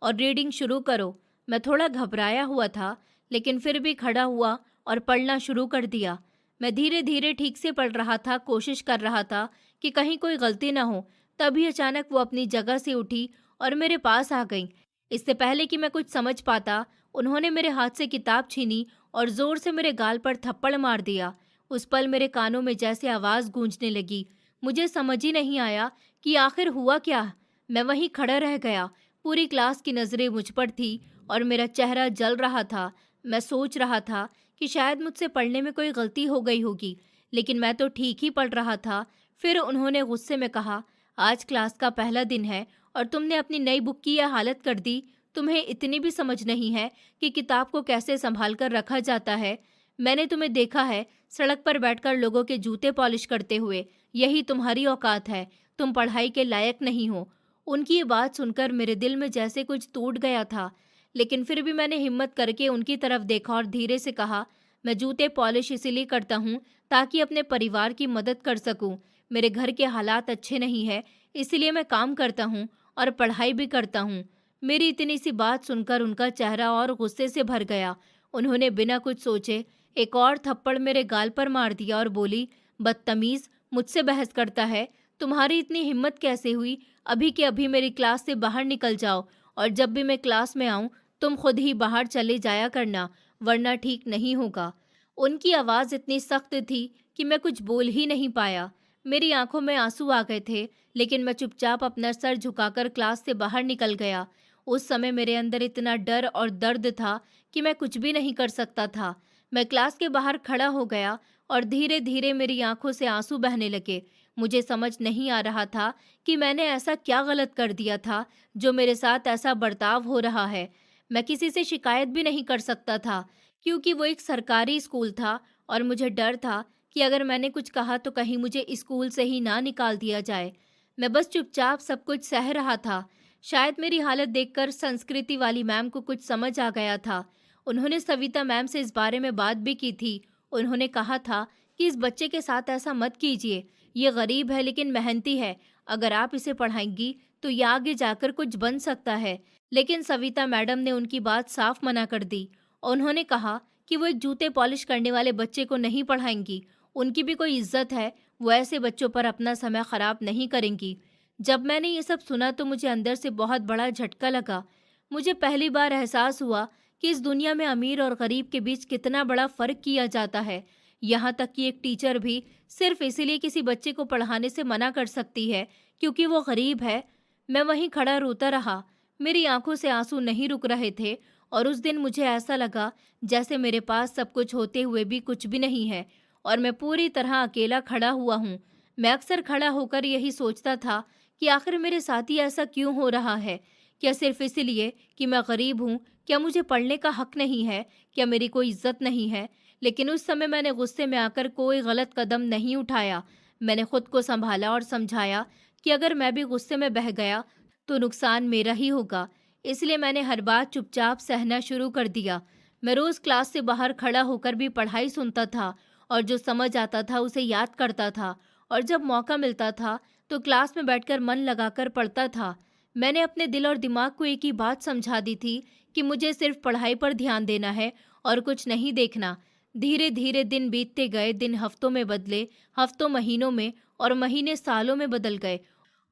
और रीडिंग शुरू करो। मैं थोड़ा घबराया हुआ था, लेकिन फिर भी खड़ा हुआ और पढ़ना शुरू कर दिया। मैं धीरे धीरे ठीक से पढ़ रहा था, कोशिश कर रहा था कि कहीं कोई गलती ना हो। तभी अचानक वो अपनी जगह से उठी और मेरे पास आ गई। इससे पहले कि मैं कुछ समझ पाता, उन्होंने मेरे हाथ से किताब छीनी और जोर से मेरे गाल पर थप्पड़ मार दिया। उस पल मेरे कानों में जैसे आवाज़ गूंजने लगी। मुझे समझ ही नहीं आया कि आखिर हुआ क्या। मैं वहीं खड़ा रह गया। पूरी क्लास की नज़रें मुझ पर थी और मेरा चेहरा जल रहा था। मैं सोच रहा था कि शायद मुझसे पढ़ने में कोई गलती हो गई होगी, लेकिन मैं तो ठीक ही पढ़ रहा था। फिर उन्होंने गुस्से में कहा, आज क्लास का पहला दिन है और तुमने अपनी नई बुक की यह हालत कर दी। तुम्हें इतनी भी समझ नहीं है कि किताब को कैसे संभाल कर रखा जाता है। मैंने तुम्हें देखा है सड़क पर बैठकर लोगों के जूते पॉलिश करते हुए। यही तुम्हारी औकात है। तुम पढ़ाई के लायक नहीं हो। उनकी ये बात सुनकर मेरे दिल में जैसे कुछ टूट गया था, लेकिन फिर भी मैंने हिम्मत करके उनकी तरफ देखा और धीरे से कहा, मैं जूते पॉलिश इसीलिए करता हूँ ताकि अपने परिवार की मदद कर सकूँ। मेरे घर के हालात अच्छे नहीं है, इसलिए मैं काम करता हूँ और पढ़ाई भी करता हूँ। मेरी इतनी सी बात सुनकर उनका चेहरा और गुस्से से भर गया। उन्होंने बिना कुछ सोचे एक और थप्पड़ मेरे गाल पर मार दिया और बोली, बदतमीज, मुझसे बहस करता है? तुम्हारी इतनी हिम्मत कैसे हुई? अभी के अभी मेरी क्लास से बाहर निकल जाओ और जब भी मैं क्लास में आऊं तुम खुद ही बाहर चले जाया करना, वरना ठीक नहीं होगा। उनकी आवाज़ इतनी सख्त थी कि मैं कुछ बोल ही नहीं पाया। मेरी आंखों में आंसू आ गए थे, लेकिन मैं चुपचाप अपना सर झुकाकर क्लास से बाहर निकल गया। उस समय मेरे अंदर इतना डर और दर्द था कि मैं कुछ भी नहीं कर सकता था। मैं क्लास के बाहर खड़ा हो गया और धीरे धीरे मेरी आंखों से आंसू बहने लगे। मुझे समझ नहीं आ रहा था कि मैंने ऐसा क्या गलत कर दिया था जो मेरे साथ ऐसा बर्ताव हो रहा है। मैं किसी से शिकायत भी नहीं कर सकता था, क्योंकि वो एक सरकारी स्कूल था और मुझे डर था कि अगर मैंने कुछ कहा तो कहीं मुझे स्कूल से ही ना निकाल दिया जाए। मैं बस चुपचाप सब कुछ सह रहा था। शायद मेरी हालत देखकर संस्कृति वाली मैम को कुछ समझ आ गया था। उन्होंने सविता मैम से इस बारे में बात भी की थी। उन्होंने कहा था कि इस बच्चे के साथ ऐसा मत कीजिए, ये गरीब है लेकिन मेहनती है। अगर आप इसे पढ़ाएंगी तो ये आगे जाकर कुछ बन सकता है। लेकिन सविता मैडम ने उनकी बात साफ मना कर दी। उन्होंने कहा कि वो एक जूते पॉलिश करने वाले बच्चे को नहीं पढ़ाएंगी। उनकी भी कोई इज्जत है, वो ऐसे बच्चों पर अपना समय खराब नहीं करेंगी। जब मैंने ये सब सुना तो मुझे अंदर से बहुत बड़ा झटका लगा। मुझे पहली बार एहसास हुआ कि इस दुनिया में अमीर और गरीब के बीच कितना बड़ा फर्क किया जाता है। यहाँ तक कि एक टीचर भी सिर्फ इसीलिए किसी बच्चे को पढ़ाने से मना कर सकती है क्योंकि वो गरीब है। मैं वहीं खड़ा रोता रहा। मेरी आंखों से आंसू नहीं रुक रहे थे और उस दिन मुझे ऐसा लगा जैसे मेरे पास सब कुछ होते हुए भी कुछ भी नहीं है और मैं पूरी तरह अकेला खड़ा हुआ हूँ। मैं अक्सर खड़ा होकर यही सोचता था कि आखिर मेरे साथ ही ऐसा क्यों हो रहा है? क्या सिर्फ इसलिए कि मैं गरीब हूँ? क्या मुझे पढ़ने का हक नहीं है? क्या मेरी कोई इज्जत नहीं है? लेकिन उस समय मैंने गुस्से में आकर कोई गलत कदम नहीं उठाया। मैंने खुद को संभाला और समझाया कि अगर मैं भी गुस्से में बह गया तो नुकसान मेरा ही होगा। इसलिए मैंने हर बात चुपचाप सहना शुरू कर दिया। मैं रोज़ क्लास से बाहर खड़ा होकर भी पढ़ाई सुनता था और जो समझ आता था उसे याद करता था, और जब मौका मिलता था तो क्लास में बैठकर मन लगाकर पढ़ता था। मैंने अपने दिल और दिमाग को एक ही बात समझा दी थी कि मुझे सिर्फ पढ़ाई पर ध्यान देना है और कुछ नहीं देखना। धीरे धीरे दिन बीतते गए, दिन हफ्तों में बदले, हफ्तों महीनों में, और महीने सालों में बदल गए,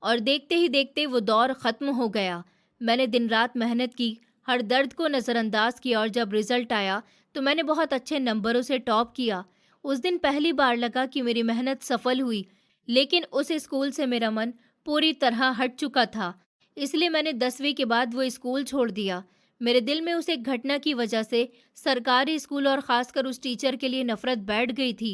और देखते ही देखते वो दौर ख़त्म हो गया। मैंने दिन रात मेहनत की, हर दर्द को नज़रअंदाज किया, और जब रिज़ल्ट आया तो मैंने बहुत अच्छे नंबरों से टॉप किया। उस दिन पहली बार लगा कि मेरी मेहनत सफल हुई, लेकिन उस स्कूल से मेरा मन पूरी तरह हट चुका था। इसलिए मैंने 10वीं के बाद वो स्कूल छोड़ दिया। मेरे दिल में उस एक घटना की वजह से सरकारी स्कूल और ख़ासकर उस टीचर के लिए नफ़रत बैठ गई थी।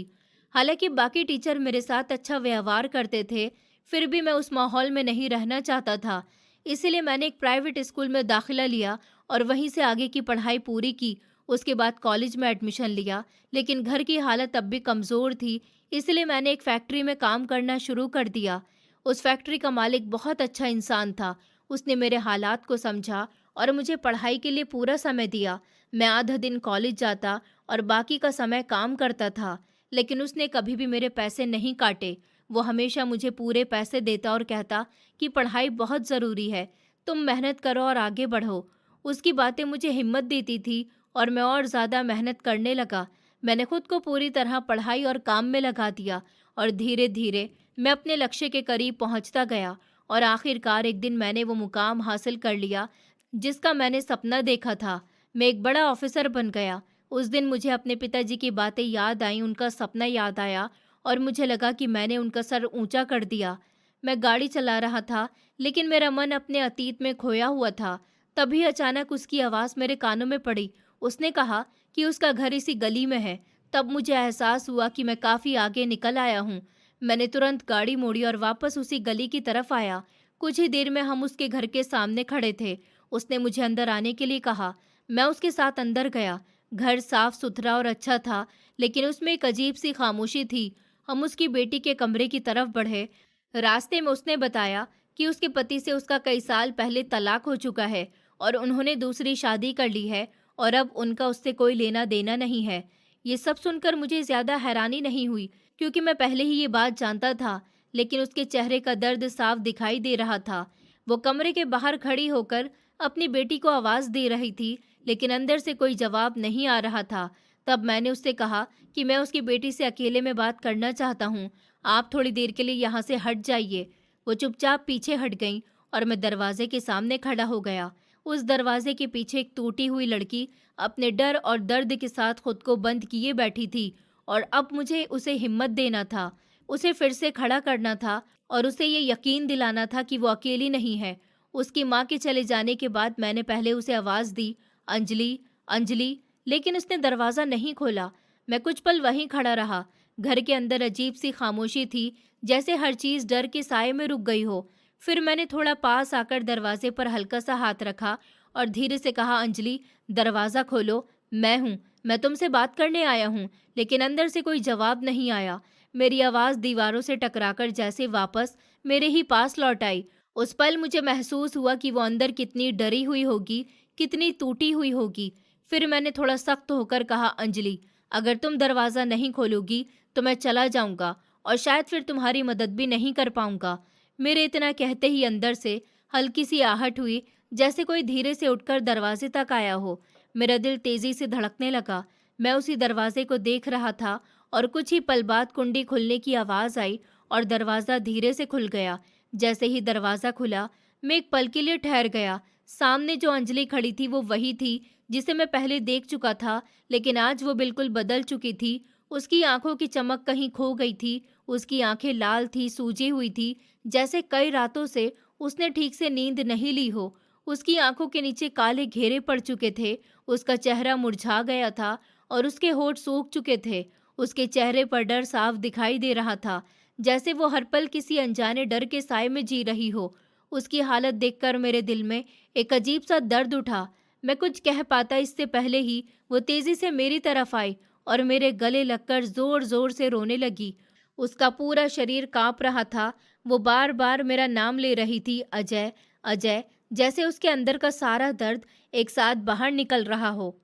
हालांकि बाकी टीचर मेरे साथ अच्छा व्यवहार करते थे, फिर भी मैं उस माहौल में नहीं रहना चाहता था। इसीलिए मैंने एक प्राइवेट स्कूल में दाखिला लिया और वहीं से आगे की पढ़ाई पूरी की। उसके बाद कॉलेज में एडमिशन लिया, लेकिन घर की हालत अब भी कमज़ोर थी, इसलिए मैंने एक फैक्ट्री में काम करना शुरू कर दिया। उस फैक्ट्री का मालिक बहुत अच्छा इंसान था। उसने मेरे हालात को समझा और मुझे पढ़ाई के लिए पूरा समय दिया। मैं आधा दिन कॉलेज जाता और बाकी का समय काम करता था, लेकिन उसने कभी भी मेरे पैसे नहीं काटे। वो हमेशा मुझे पूरे पैसे देता और कहता कि पढ़ाई बहुत ज़रूरी है, तुम मेहनत करो और आगे बढ़ो। उसकी बातें मुझे हिम्मत देती थी और मैं और ज़्यादा मेहनत करने लगा। मैंने खुद को पूरी तरह पढ़ाई और काम में लगा दिया, और धीरे धीरे मैं अपने लक्ष्य के करीब पहुंचता गया, और आखिरकार एक दिन मैंने वो मुकाम हासिल कर लिया जिसका मैंने सपना देखा था। मैं एक बड़ा ऑफिसर बन गया। उस दिन मुझे अपने पिताजी की बातें याद आईं, उनका सपना याद आया, और मुझे लगा कि मैंने उनका सर ऊंचा कर दिया। मैं गाड़ी चला रहा था, लेकिन मेरा मन अपने अतीत में खोया हुआ था। तभी अचानक उसकी आवाज़ मेरे कानों में पड़ी। उसने कहा कि उसका घर इसी गली में है। तब मुझे एहसास हुआ कि मैं काफ़ी आगे निकल आया हूँ। मैंने तुरंत गाड़ी मोड़ी और वापस उसी गली की तरफ आया। कुछ ही देर में हम उसके घर के सामने खड़े थे। उसने मुझे अंदर आने के लिए कहा। मैं उसके साथ अंदर गया। घर साफ सुथरा और अच्छा था, लेकिन उसमें एक अजीब सी खामोशी थी। हम उसकी बेटी के कमरे की तरफ बढ़े। रास्ते में उसने बताया कि उसके पति से उसका कई साल पहले तलाक हो चुका है और उन्होंने दूसरी शादी कर ली है, और अब उनका उससे कोई लेना देना नहीं है। ये सब सुनकर मुझे ज़्यादा हैरानी नहीं हुई, क्योंकि मैं पहले ही ये बात जानता था, लेकिन उसके चेहरे का दर्द साफ दिखाई दे रहा था। वो कमरे के बाहर खड़ी होकर अपनी बेटी को आवाज़ दे रही थी, लेकिन अंदर से कोई जवाब नहीं आ रहा था। तब मैंने उससे कहा कि मैं उसकी बेटी से अकेले में बात करना चाहता हूँ, आप थोड़ी देर के लिए यहाँ से हट जाइए। वो चुपचाप पीछे हट गईं और मैं दरवाजे के सामने खड़ा हो गया। उस दरवाजे के पीछे एक टूटी हुई लड़की अपने डर और दर्द के साथ खुद को बंद किए बैठी थी, और अब मुझे उसे हिम्मत देना था, उसे फिर से खड़ा करना था, और उसे ये यकीन दिलाना था कि वो अकेली नहीं है। उसकी माँ के चले जाने के बाद मैंने पहले उसे आवाज़ दी, अंजलि, अंजलि, लेकिन उसने दरवाज़ा नहीं खोला। मैं कुछ पल वहीं खड़ा रहा। घर के अंदर अजीब सी खामोशी थी, जैसे हर चीज़ डर के साए में रुक गई हो। फिर मैंने थोड़ा पास आकर दरवाजे पर हल्का सा हाथ रखा और धीरे से कहा, अंजलि, दरवाज़ा खोलो, मैं हूँ, मैं तुमसे बात करने आया हूँ। लेकिन अंदर से कोई जवाब नहीं आया। मेरी आवाज़ दीवारों से टकराकर जैसे वापस मेरे ही पास लौट आई। उस पल मुझे महसूस हुआ कि वो अंदर कितनी डरी हुई होगी, कितनी टूटी हुई होगी। फिर मैंने थोड़ा सख्त होकर कहा, अंजलि, अगर तुम दरवाज़ा नहीं खोलोगी तो मैं चला जाऊंगा और शायद फिर तुम्हारी मदद भी नहीं कर पाऊंगा। मेरे इतना कहते ही अंदर से हल्की सी आहट हुई, जैसे कोई धीरे से उठकर दरवाजे तक आया हो। मेरा दिल तेजी से धड़कने लगा। मैं उसी दरवाजे को देख रहा था, और कुछ ही पल बाद कुंडी खुलने की आवाज़ आई और दरवाज़ा धीरे से खुल गया। जैसे ही दरवाज़ा खुला, मैं एक पल के लिए ठहर गया। सामने जो अंजलि खड़ी थी वो वही थी जिसे मैं पहले देख चुका था, लेकिन आज वो बिल्कुल बदल चुकी थी। उसकी आंखों की चमक कहीं खो गई थी। उसकी आंखें लाल थी, सूजी हुई थी, जैसे कई रातों से उसने ठीक से नींद नहीं ली हो। उसकी आंखों के नीचे काले घेरे पड़ चुके थे। उसका चेहरा मुरझा गया था और उसके होंठ सूख चुके थे। उसके चेहरे पर डर साफ दिखाई दे रहा था, जैसे वो हर पल किसी अनजाने डर के साए में जी रही हो। उसकी हालत देखकर मेरे दिल में एक अजीब सा दर्द उठा। मैं कुछ कह पाता इससे पहले ही वो तेजी से मेरी तरफ आई और मेरे गले लगकर जोर जोर से रोने लगी। उसका पूरा शरीर कांप रहा था। वो बार बार मेरा नाम ले रही थी, अजय, अजय, जैसे उसके अंदर का सारा दर्द एक साथ बाहर निकल रहा हो।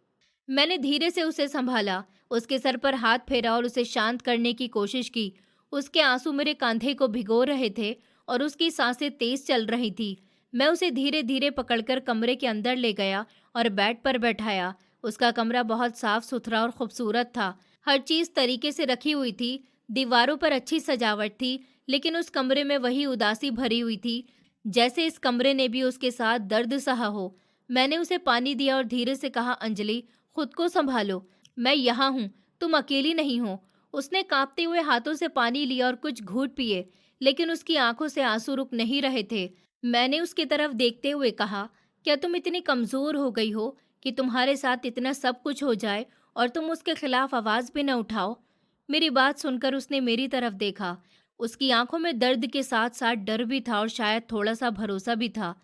मैंने धीरे से उसे संभाला, उसके सर पर हाथ फेरा और उसे शांत करने की कोशिश की। उसके आंसू मेरे कंधे को भिगो रहे थे और उसकी सांसें तेज चल रही थी। मैं उसे धीरे धीरे पकड़कर कमरे के अंदर ले गया और बेड पर बैठाया। उसका कमरा बहुत साफ सुथरा और खूबसूरत था। हर चीज तरीके से रखी हुई थी। दीवारों पर अच्छी सजावट थी, लेकिन उस कमरे में वही उदासी भरी हुई थी, जैसे इस कमरे ने भी उसके साथ दर्द सहा हो। मैंने उसे पानी दिया और धीरे से कहा, अंजलि, खुद को संभालो, मैं यहाँ हूँ, तुम अकेली नहीं हो। उसने कांपते हुए हाथों से पानी लिया और कुछ घूंट पिए, लेकिन उसकी आंखों से आंसू रुक नहीं रहे थे। मैंने उसकी तरफ देखते हुए कहा, क्या तुम इतनी कमजोर हो गई हो कि तुम्हारे साथ इतना सब कुछ हो जाए और तुम उसके खिलाफ आवाज भी न उठाओ? मेरी बात सुनकर उसने मेरी तरफ देखा। उसकी आंखों में दर्द के साथ साथ डर भी था और शायद थोड़ा सा भरोसा भी था।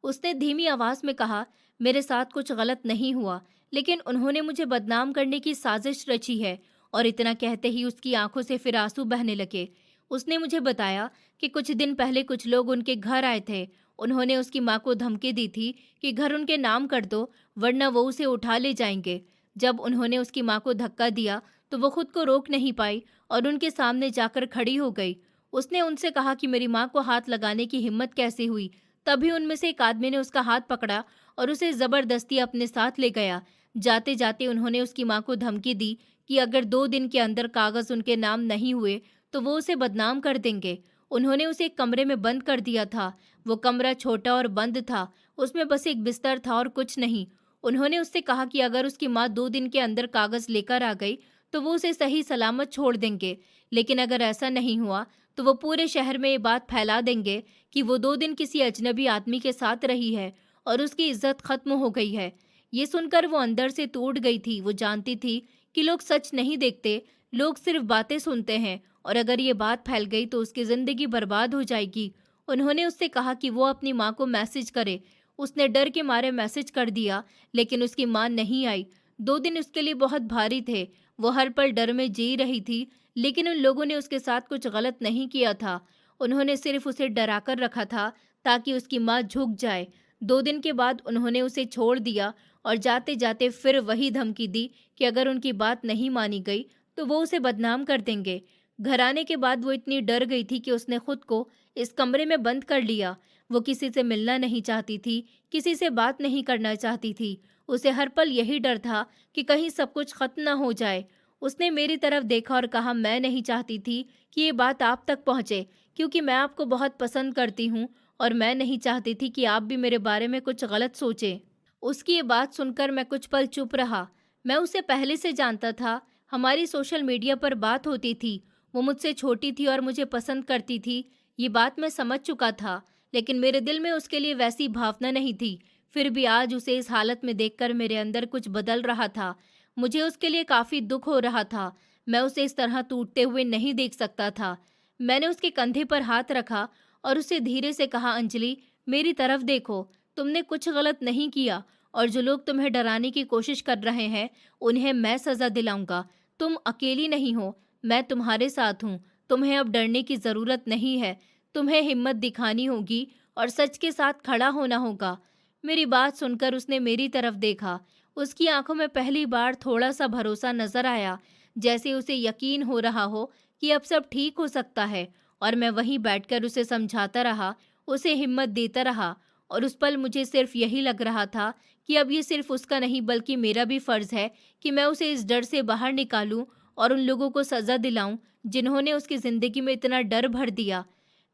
उसने धीमी आवाज में कहा, मेरे साथ कुछ गलत नहीं हुआ, लेकिन उन्होंने मुझे बदनाम करने की साजिश रची है। और इतना कहते ही उसकी आंखों से फिर आंसू बहने लगे। उसने मुझे बताया कि कुछ दिन पहले कुछ लोग उनके घर आए थे। उन्होंने उसकी माँ को धमकी दी थी कि घर उनके नाम कर दो, वरना वो उसे उठा ले जाएंगे। जब उन्होंने उसकी माँ को धक्का दिया तो वो खुद को रोक नहीं पाई और उनके सामने जाकर खड़ी हो गई। उसने उनसे कहा कि मेरी माँ को हाथ लगाने की हिम्मत कैसे हुई। तभी उनमें से एक आदमी ने उसका हाथ पकड़ा और उसे जबरदस्ती अपने साथ ले गया। जाते जाते उन्होंने उसकी माँ को धमकी दी कि अगर 2 दिन के अंदर कागज उनके नाम नहीं हुए तो वो उसे बदनाम कर देंगे। उन्होंने उसे एक कमरे में बंद कर दिया था। वो कमरा छोटा और बंद था, उसमें बस एक बिस्तर था और कुछ नहीं। उन्होंने उससे कहा कि अगर उसकी माँ 2 दिन के अंदर कागज लेकर आ गई तो वो उसे सही सलामत छोड़ देंगे, लेकिन अगर ऐसा नहीं हुआ तो वो पूरे शहर में ये बात फैला देंगे कि वो 2 दिन किसी अजनबी आदमी के साथ रही है और उसकी इज्जत खत्म हो गई है। ये सुनकर वो अंदर से टूट गई थी। वो जानती थी कि लोग सच नहीं देखते, लोग सिर्फ बातें सुनते हैं, और अगर ये बात फैल गई तो उसकी जिंदगी बर्बाद हो जाएगी। उन्होंने उससे कहा कि वो अपनी माँ को मैसेज करे। उसने डर के मारे मैसेज कर दिया, लेकिन उसकी माँ नहीं आई। 2 दिन उसके लिए बहुत भारी थे। वो हर पल डर में जी रही थी, लेकिन उन लोगों ने उसके साथ कुछ गलत नहीं किया था। उन्होंने सिर्फ उसे डराकर रखा था ताकि उसकी माँ झुक जाए। 2 दिन के बाद उन्होंने उसे छोड़ दिया और जाते जाते फिर वही धमकी दी कि अगर उनकी बात नहीं मानी गई तो वो उसे बदनाम कर देंगे। घर आने के बाद वो इतनी डर गई थी कि उसने खुद को इस कमरे में बंद कर लिया। वो किसी से मिलना नहीं चाहती थी, किसी से बात नहीं करना चाहती थी। उसे हर पल यही डर था कि कहीं सब कुछ खत्म ना हो जाए। उसने मेरी तरफ देखा और कहा, मैं नहीं चाहती थी कि ये बात आप तक पहुंचे, क्योंकि मैं आपको बहुत पसंद करती हूँ और मैं नहीं चाहती थी कि आप भी मेरे बारे में कुछ गलत सोचें। उसकी ये बात सुनकर मैं कुछ पल चुप रहा। मैं उसे पहले से जानता था, हमारी सोशल मीडिया पर बात होती थी। वो मुझसे छोटी थी और मुझे पसंद करती थी, ये बात मैं समझ चुका था, लेकिन मेरे दिल में उसके लिए वैसी भावना नहीं थी। फिर भी आज उसे इस हालत में देखकर मेरे अंदर कुछ बदल रहा था। मुझे उसके लिए काफ़ी दुख हो रहा था। मैं उसे इस तरह टूटते हुए नहीं देख सकता था। मैंने उसके कंधे पर हाथ रखा और उसे धीरे से कहा, अंजलि, मेरी तरफ देखो, तुमने कुछ गलत नहीं किया और जो लोग तुम्हें डराने की कोशिश कर रहे हैं, उन्हें मैं सज़ा दिलाऊंगा। तुम अकेली नहीं हो, मैं तुम्हारे साथ हूँ। तुम्हें अब डरने की ज़रूरत नहीं है। तुम्हें हिम्मत दिखानी होगी और सच के साथ खड़ा होना होगा। मेरी बात सुनकर उसने मेरी तरफ देखा। उसकी आंखों में पहली बार थोड़ा सा भरोसा नजर आया, जैसे उसे यकीन हो रहा हो कि अब सब ठीक हो सकता है। और मैं वहीं बैठकर उसे समझाता रहा, उसे हिम्मत देता रहा। और उस पल मुझे सिर्फ यही लग रहा था कि अब ये सिर्फ उसका नहीं बल्कि मेरा भी फर्ज है कि मैं उसे इस डर से बाहर निकालूं और उन लोगों को सजा दिलाऊं जिन्होंने उसकी जिंदगी में इतना डर भर दिया।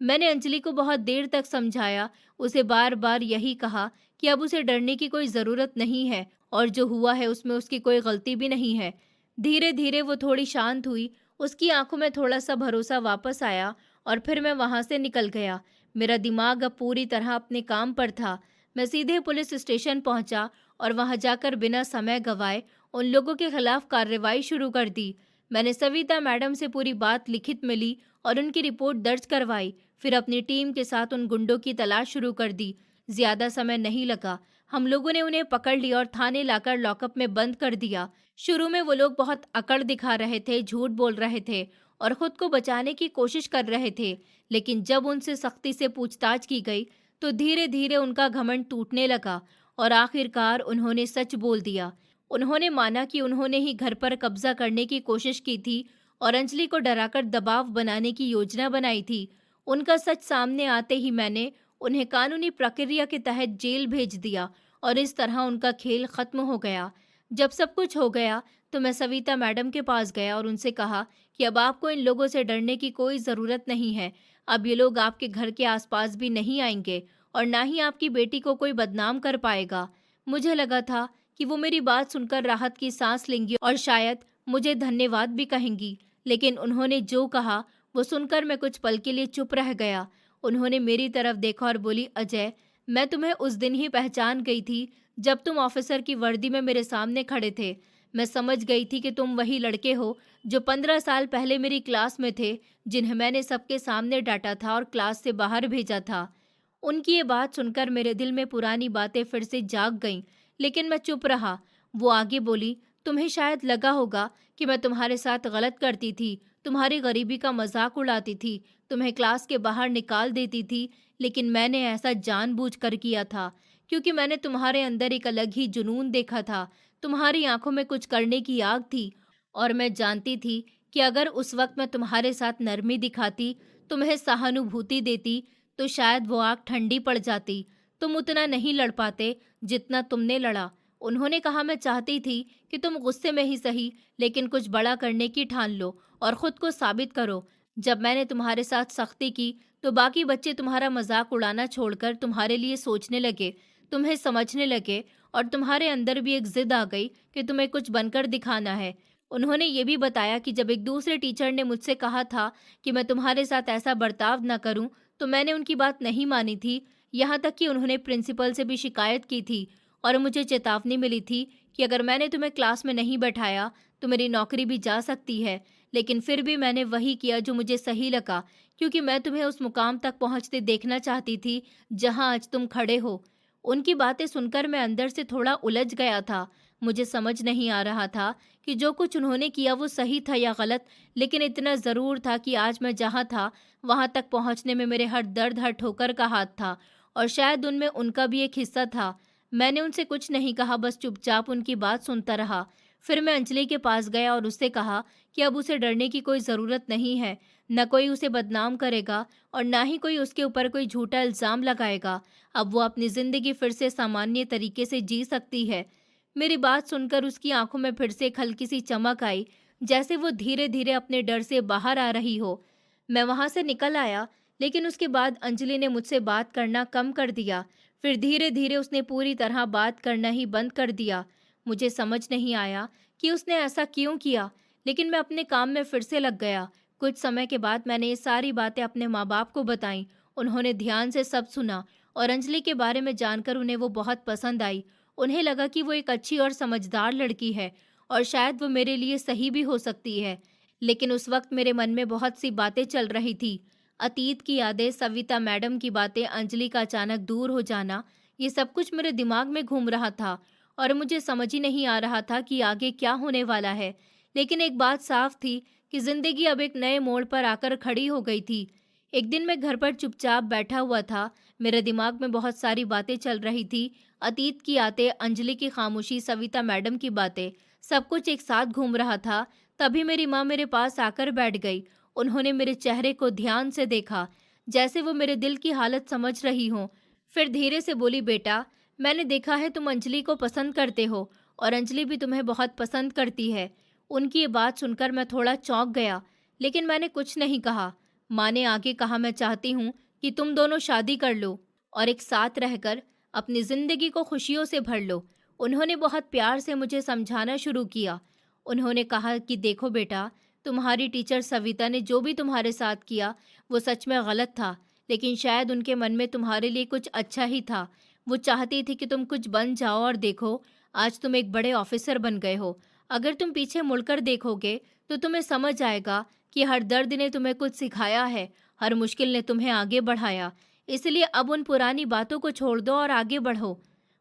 मैंने अंजलि को बहुत देर तक समझाया, उसे बार बार यही कहा कि अब उसे डरने की कोई ज़रूरत नहीं है और जो हुआ है उसमें उसकी कोई गलती भी नहीं है। धीरे धीरे वो थोड़ी शांत हुई, उसकी आंखों में थोड़ा सा भरोसा वापस आया और फिर मैं वहां से निकल गया। मेरा दिमाग अब पूरी तरह अपने काम पर था। मैं सीधे पुलिस स्टेशन पहुंचा और वहां जाकर बिना समय गवाए उन लोगों के खिलाफ कार्रवाई शुरू कर दी। मैंने सविता मैडम से पूरी बात लिखित में ली और उनकी रिपोर्ट दर्ज करवाई। फिर अपनी टीम के साथ उन गुंडों की तलाश शुरू कर दी। ज्यादा समय नहीं लगा, हम लोगों ने उन्हें पकड़ लिया और थाने लाकर लॉकअप में बंद कर दिया। शुरू में वो लोग बहुत अकड़ दिखा रहे थे, झूठ बोल रहे थे और खुद को बचाने की कोशिश कर रहे थे, लेकिन जब उनसे सख्ती से पूछताछ की गई तो धीरे धीरे उनका घमंड टूटने लगा और आखिरकार उन्होंने सच बोल दिया। उन्होंने माना कि उन्होंने ही घर पर कब्जा करने की कोशिश की थी और अंजलि को डराकर दबाव बनाने की योजना बनाई थी। उनका सच सामने आते ही मैंने उन्हें कानूनी प्रक्रिया के तहत जेल भेज दिया और इस तरह उनका खेल खत्म हो गया। जब सब कुछ हो गया तो मैं सविता मैडम के पास गया और उनसे कहा कि अब आपको इन लोगों से डरने की कोई ज़रूरत नहीं है। अब ये लोग आपके घर के आसपास भी नहीं आएंगे और ना ही आपकी बेटी को कोई बदनाम कर पाएगा। मुझे लगा था कि वो मेरी बात सुनकर राहत की सांस लेंगी और शायद मुझे धन्यवाद भी कहेंगी, लेकिन उन्होंने जो कहा वो सुनकर मैं कुछ पल के लिए चुप रह गया। उन्होंने मेरी तरफ देखा और बोली, अजय, मैं तुम्हें उस दिन ही पहचान गई थी जब तुम ऑफिसर की वर्दी में मेरे सामने खड़े थे। मैं समझ गई थी कि तुम वही लड़के हो जो 15 साल पहले मेरी क्लास में थे, जिन्हें मैंने सबके सामने डांटा था और क्लास से बाहर भेजा था। उनकी ये बात सुनकर मेरे दिल में पुरानी बातें फिर से जाग गईं, लेकिन मैं चुप रहा। वो आगे बोली, तुम्हें शायद लगा होगा कि मैं तुम्हारे साथ गलत करती थी, तुम्हारी गरीबी का मजाक उड़ाती थी, तुम्हें क्लास के बाहर निकाल देती थी, लेकिन मैंने ऐसा जानबूझकर किया था क्योंकि मैंने तुम्हारे अंदर एक अलग ही जुनून देखा था। तुम्हारी आंखों में कुछ करने की आग थी और मैं जानती थी कि अगर उस वक्त मैं तुम्हारे साथ नरमी दिखाती, तुम्हें सहानुभूति देती, तो शायद वो आग ठंडी पड़ जाती। तुम उतना नहीं लड़ पाते जितना तुमने लड़ा। उन्होंने कहा, मैं चाहती थी कि तुम गुस्से में ही सही लेकिन कुछ बड़ा करने की ठान लो और खुद को साबित करो। जब मैंने तुम्हारे साथ सख्ती की तो बाकी बच्चे तुम्हारा मजाक उड़ाना छोड़कर तुम्हारे लिए सोचने लगे, तुम्हें समझने लगे और तुम्हारे अंदर भी एक जिद आ गई कि तुम्हें कुछ बनकर दिखाना है। उन्होंने ये भी बताया कि जब एक दूसरे टीचर ने मुझसे कहा था कि मैं तुम्हारे साथ ऐसा बर्ताव न करूं, तो मैंने उनकी बात नहीं मानी थी। यहाँ तक कि उन्होंने प्रिंसिपल से भी शिकायत की थी और मुझे चेतावनी मिली थी कि अगर मैंने तुम्हें क्लास में नहीं बैठाया तो मेरी नौकरी भी जा सकती है। लेकिन फिर भी मैंने वही किया जो मुझे सही लगा, क्योंकि मैं तुम्हें उस मुकाम तक पहुंचते देखना चाहती थी जहां आज तुम खड़े हो। उनकी बातें सुनकर मैं अंदर से थोड़ा उलझ गया था। मुझे समझ नहीं आ रहा था कि जो कुछ उन्होंने किया वो सही था या गलत, लेकिन इतना ज़रूर था कि आज मैं जहाँ था वहाँ तक पहुँचने में मेरे हर दर्द, हर ठोकर का हाथ था और शायद उनमें उनका भी एक हिस्सा था। मैंने उनसे कुछ नहीं कहा, बस चुपचाप उनकी बात सुनता रहा। फिर मैं अंजलि के पास गया और उससे कहा कि अब उसे डरने की कोई ज़रूरत नहीं है। न कोई उसे बदनाम करेगा और ना ही कोई उसके ऊपर कोई झूठा इल्ज़ाम लगाएगा। अब वो अपनी ज़िंदगी फिर से सामान्य तरीके से जी सकती है। मेरी बात सुनकर उसकी आंखों में फिर से एक हल्की सी चमक आई, जैसे वो धीरे धीरे अपने डर से बाहर आ रही हो। मैं वहां से निकल आया, लेकिन उसके बाद अंजलि ने मुझसे बात करना कम कर दिया। फिर धीरे धीरे उसने पूरी तरह बात करना ही बंद कर दिया। मुझे समझ नहीं आया कि उसने ऐसा क्यों किया, लेकिन मैं अपने काम में फिर से लग गया। कुछ समय के बाद मैंने ये सारी बातें अपने माँ बाप को बताईं। उन्होंने ध्यान से सब सुना और अंजलि के बारे में जानकर उन्हें वो बहुत पसंद आई। उन्हें लगा कि वो एक अच्छी और समझदार लड़की है और शायद वो मेरे लिए सही भी हो सकती है। लेकिन उस वक्त मेरे मन में बहुत सी बातें चल रही थी। अतीत की यादें, सविता मैडम की बातें, अंजलि का अचानक दूर हो जाना, ये सब कुछ मेरे दिमाग में घूम रहा था और मुझे समझ ही नहीं आ रहा था कि आगे क्या होने वाला है। लेकिन एक बात साफ थी कि जिंदगी अब एक नए मोड़ पर आकर खड़ी हो गई थी। एक दिन मैं घर पर चुपचाप बैठा हुआ था। मेरे दिमाग में बहुत सारी बातें चल रही थी। अतीत की यादें, अंजलि की खामोशी, सविता मैडम की बातें, सब कुछ एक साथ घूम रहा था। तभी मेरी माँ मेरे पास आकर बैठ गई। उन्होंने मेरे चेहरे को ध्यान से देखा, जैसे वो मेरे दिल की हालत समझ रही हों। फिर धीरे से बोली, बेटा, मैंने देखा है तुम अंजलि को पसंद करते हो और अंजलि भी तुम्हें बहुत पसंद करती है। उनकी ये बात सुनकर मैं थोड़ा चौंक गया, लेकिन मैंने कुछ नहीं कहा। माँ ने आगे कहा, मैं चाहती हूँ कि तुम दोनों शादी कर लो और एक साथ रहकर अपनी जिंदगी को खुशियों से भर लो। उन्होंने बहुत प्यार से मुझे समझाना शुरू किया। उन्होंने कहा कि देखो बेटा, तुम्हारी टीचर सविता ने जो भी तुम्हारे साथ किया वो सच में गलत था, लेकिन शायद उनके मन में तुम्हारे लिए कुछ अच्छा ही था। वो चाहती थी कि तुम कुछ बन जाओ और देखो, आज तुम एक बड़े ऑफिसर बन गए हो। अगर तुम पीछे मुड़कर देखोगे तो तुम्हें समझ आएगा कि हर दर्द ने तुम्हें कुछ सिखाया है, हर मुश्किल ने तुम्हें आगे बढ़ाया। इसलिए अब उन पुरानी बातों को छोड़ दो और आगे बढ़ो।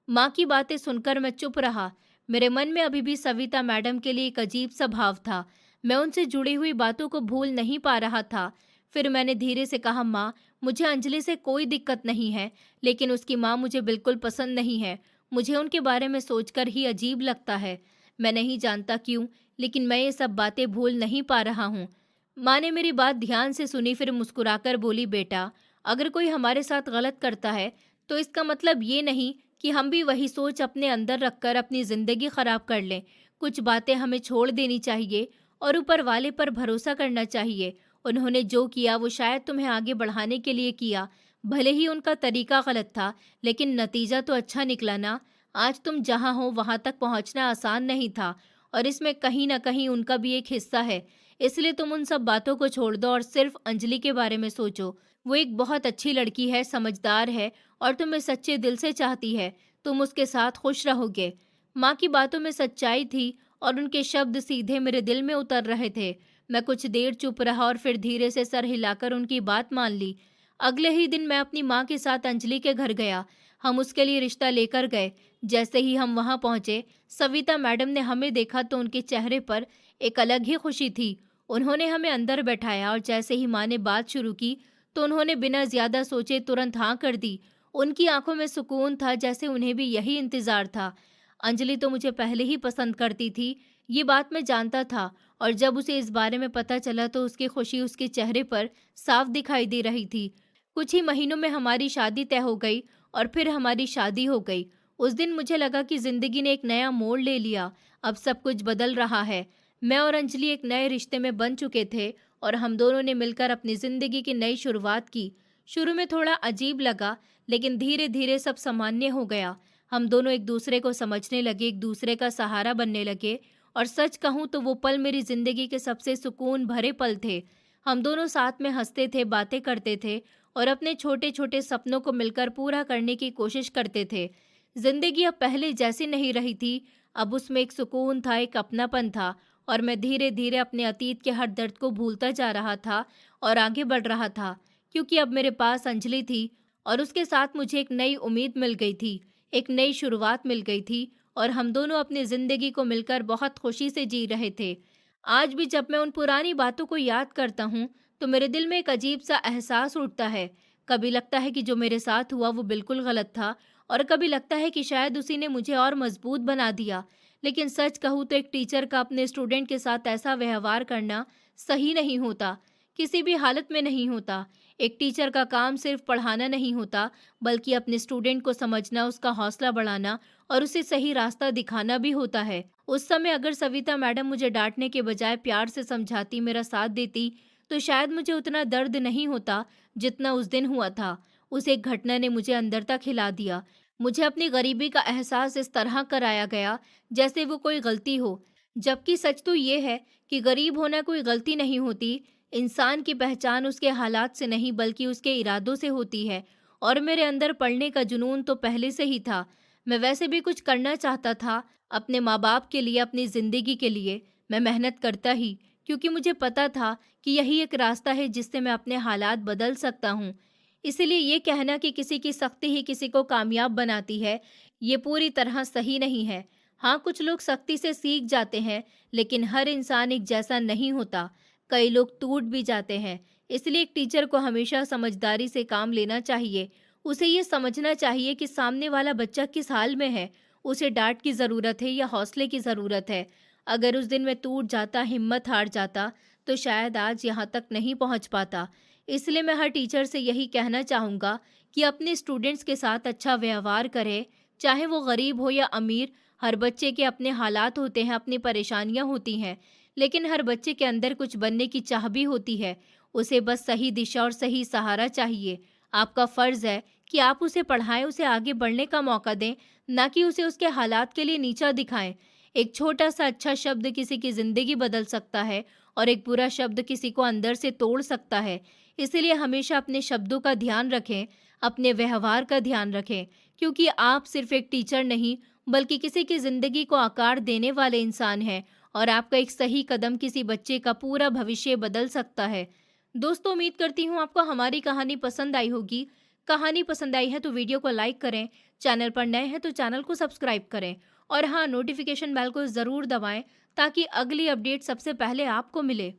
माँ की बातें सुनकर मैं चुप रहा। मेरे मन में अभी भी सविता मैडम के लिए एक अजीब सा भाव था। मैं उनसे जुड़ी हुई बातों को भूल नहीं पा रहा था। फिर मैंने धीरे से कहा, माँ, मुझे अंजलि से कोई दिक्कत नहीं है, लेकिन उसकी माँ मुझे बिल्कुल पसंद नहीं है। मुझे उनके बारे में सोचकर ही अजीब लगता है। मैं नहीं जानता क्यों, लेकिन मैं ये सब बातें भूल नहीं पा रहा हूँ। माँ ने मेरी बात ध्यान से सुनी, फिर मुस्कुराकर बोली, बेटा, अगर कोई हमारे साथ गलत करता है तो इसका मतलब ये नहीं कि हम भी वही सोच अपने अंदर रखकर अपनी जिंदगी खराब कर लें। कुछ बातें हमें छोड़ देनी चाहिए और ऊपर वाले पर भरोसा करना चाहिए। उन्होंने जो किया वो शायद तुम्हें आगे बढ़ाने के लिए किया। भले ही उनका तरीका गलत था, लेकिन नतीजा तो अच्छा निकला ना। आज तुम जहाँ हो वहां तक पहुंचना आसान नहीं था, और इसमें कहीं ना कहीं उनका भी एक हिस्सा है। इसलिए तुम उन सब बातों को छोड़ दो और सिर्फ अंजलि के बारे में सोचो। वो एक बहुत अच्छी लड़की है, समझदार है और तुम्हें सच्चे दिल से चाहती है। तुम उसके साथ खुश रहोगे। माँ की बातों में सच्चाई थी और उनके शब्द सीधे मेरे दिल में उतर रहे थे। मैं कुछ देर चुप रहा और फिर धीरे से सर हिलाकर उनकी बात मान ली। अगले ही दिन मैं अपनी माँ के साथ अंजलि के घर गया। हम उसके लिए रिश्ता लेकर गए। जैसे ही हम वहाँ पहुँचे, सविता मैडम ने हमें देखा तो उनके चेहरे पर एक अलग ही खुशी थी। उन्होंने हमें अंदर बैठाया और जैसे ही माँ ने बात शुरू की तो उन्होंने बिना ज्यादा सोचे तुरंत हाँ कर दी। उनकी आंखों में सुकून था, जैसे उन्हें भी यही इंतजार था। अंजलि तो मुझे पहले ही पसंद करती थी, ये बात मैं जानता था, और जब उसे इस बारे में पता चला तो उसकी खुशी उसके चेहरे पर साफ दिखाई दे रही थी। कुछ ही महीनों में हमारी शादी तय हो गई और फिर हमारी शादी हो गई। उस दिन मुझे लगा कि जिंदगी ने एक नया मोड़ ले लिया। अब सब कुछ बदल रहा है। मैं और अंजलि एक नए रिश्ते में बन चुके थे और हम दोनों ने मिलकर अपनी जिंदगी की नई शुरुआत की। शुरू में थोड़ा अजीब लगा, लेकिन धीरे धीरे सब सामान्य हो गया। हम दोनों एक दूसरे को समझने लगे, एक दूसरे का सहारा बनने लगे, और सच कहूँ तो वो पल मेरी जिंदगी के सबसे सुकून भरे पल थे। हम दोनों साथ में हंसते थे, बातें करते थे और अपने छोटे छोटे सपनों को मिलकर पूरा करने की कोशिश करते थे। जिंदगी अब पहले जैसी नहीं रही थी। अब उसमें एक सुकून था, एक अपनापन था, और मैं धीरे धीरे अपने अतीत के हर दर्द को भूलता जा रहा था और आगे बढ़ रहा था, क्योंकि अब मेरे पास अंजलि थी और उसके साथ मुझे एक नई उम्मीद मिल गई थी, एक नई शुरुआत मिल गई थी, और हम दोनों अपनी जिंदगी को मिलकर बहुत खुशी से जी रहे थे। आज भी जब मैं उन पुरानी बातों को याद करता हूँ तो मेरे दिल में एक अजीब सा एहसास उठता है। कभी लगता है कि जो मेरे साथ हुआ वो बिल्कुल गलत था, और कभी लगता है कि शायद उसी ने मुझे और मजबूत बना दिया। लेकिन सच कहूँ तो एक टीचर का अपने स्टूडेंट के साथ ऐसा व्यवहार करना सही नहीं होता, किसी भी हालत में नहीं होता। एक टीचर का काम सिर्फ पढ़ाना नहीं होता, बल्कि अपने स्टूडेंट को समझना, उसका हौसला बढ़ाना और उसे सही रास्ता दिखाना भी होता है। उस समय अगर सविता मैडम मुझे डांटने के बजाय प्यार से समझाती, मेरा साथ देती, तो शायद मुझे उतना दर्द नहीं होता जितना उस दिन हुआ था। उस एक घटना ने मुझे अंदर तक हिला दिया। मुझे अपनी गरीबी का एहसास इस तरह कराया गया जैसे वो कोई गलती हो, जबकि सच तो ये है कि गरीब होना कोई गलती नहीं होती। इंसान की पहचान उसके हालात से नहीं बल्कि उसके इरादों से होती है, और मेरे अंदर पढ़ने का जुनून तो पहले से ही था। मैं वैसे भी कुछ करना चाहता था, अपने माँ बाप के लिए, अपनी ज़िंदगी के लिए। मैं मेहनत करता ही, क्योंकि मुझे पता था कि यही एक रास्ता है जिससे मैं अपने हालात बदल सकता हूँ। इसीलिए ये कहना कि किसी की सख्ती ही किसी को कामयाब बनाती है, ये पूरी तरह सही नहीं है। हाँ, कुछ लोग सख्ती से सीख जाते हैं, लेकिन हर इंसान एक जैसा नहीं होता। कई लोग टूट भी जाते हैं। इसलिए एक टीचर को हमेशा समझदारी से काम लेना चाहिए। उसे ये समझना चाहिए कि सामने वाला बच्चा किस हाल में है, उसे डांट की ज़रूरत है या हौसले की ज़रूरत है। अगर उस दिन मैं टूट जाता, हिम्मत हार जाता, तो शायद आज यहाँ तक नहीं पहुँच पाता। इसलिए मैं हर टीचर से यही कहना चाहूँगा कि अपने स्टूडेंट्स के साथ अच्छा व्यवहार करें, चाहे वो गरीब हो या अमीर। हर बच्चे के अपने हालात होते हैं, अपनी परेशानियाँ होती हैं, लेकिन हर बच्चे के अंदर कुछ बनने की चाह भी होती है। उसे बस सही दिशा और सही सहारा चाहिए। आपका फ़र्ज़ है कि आप उसे पढ़ाएं, उसे आगे बढ़ने का मौका दें, ना कि उसे उसके हालात के लिए नीचा दिखाएं। एक छोटा सा अच्छा शब्द किसी की ज़िंदगी बदल सकता है, और एक बुरा शब्द किसी को अंदर से तोड़ सकता है। इसलिए हमेशा अपने शब्दों का ध्यान रखें, अपने व्यवहार का ध्यान रखें, क्योंकि आप सिर्फ एक टीचर नहीं, बल्कि किसी की ज़िंदगी को आकार देने वाले इंसान हैं, और आपका एक सही कदम किसी बच्चे का पूरा भविष्य बदल सकता है। दोस्तों, उम्मीद करती हूँ आपको हमारी कहानी पसंद आई होगी। कहानी पसंद आई है तो वीडियो को लाइक करें, चैनल पर नए हैं तो चैनल को सब्सक्राइब करें, और हाँ, नोटिफिकेशन बेल को ज़रूर दबाएं ताकि अगली अपडेट सबसे पहले आपको मिले।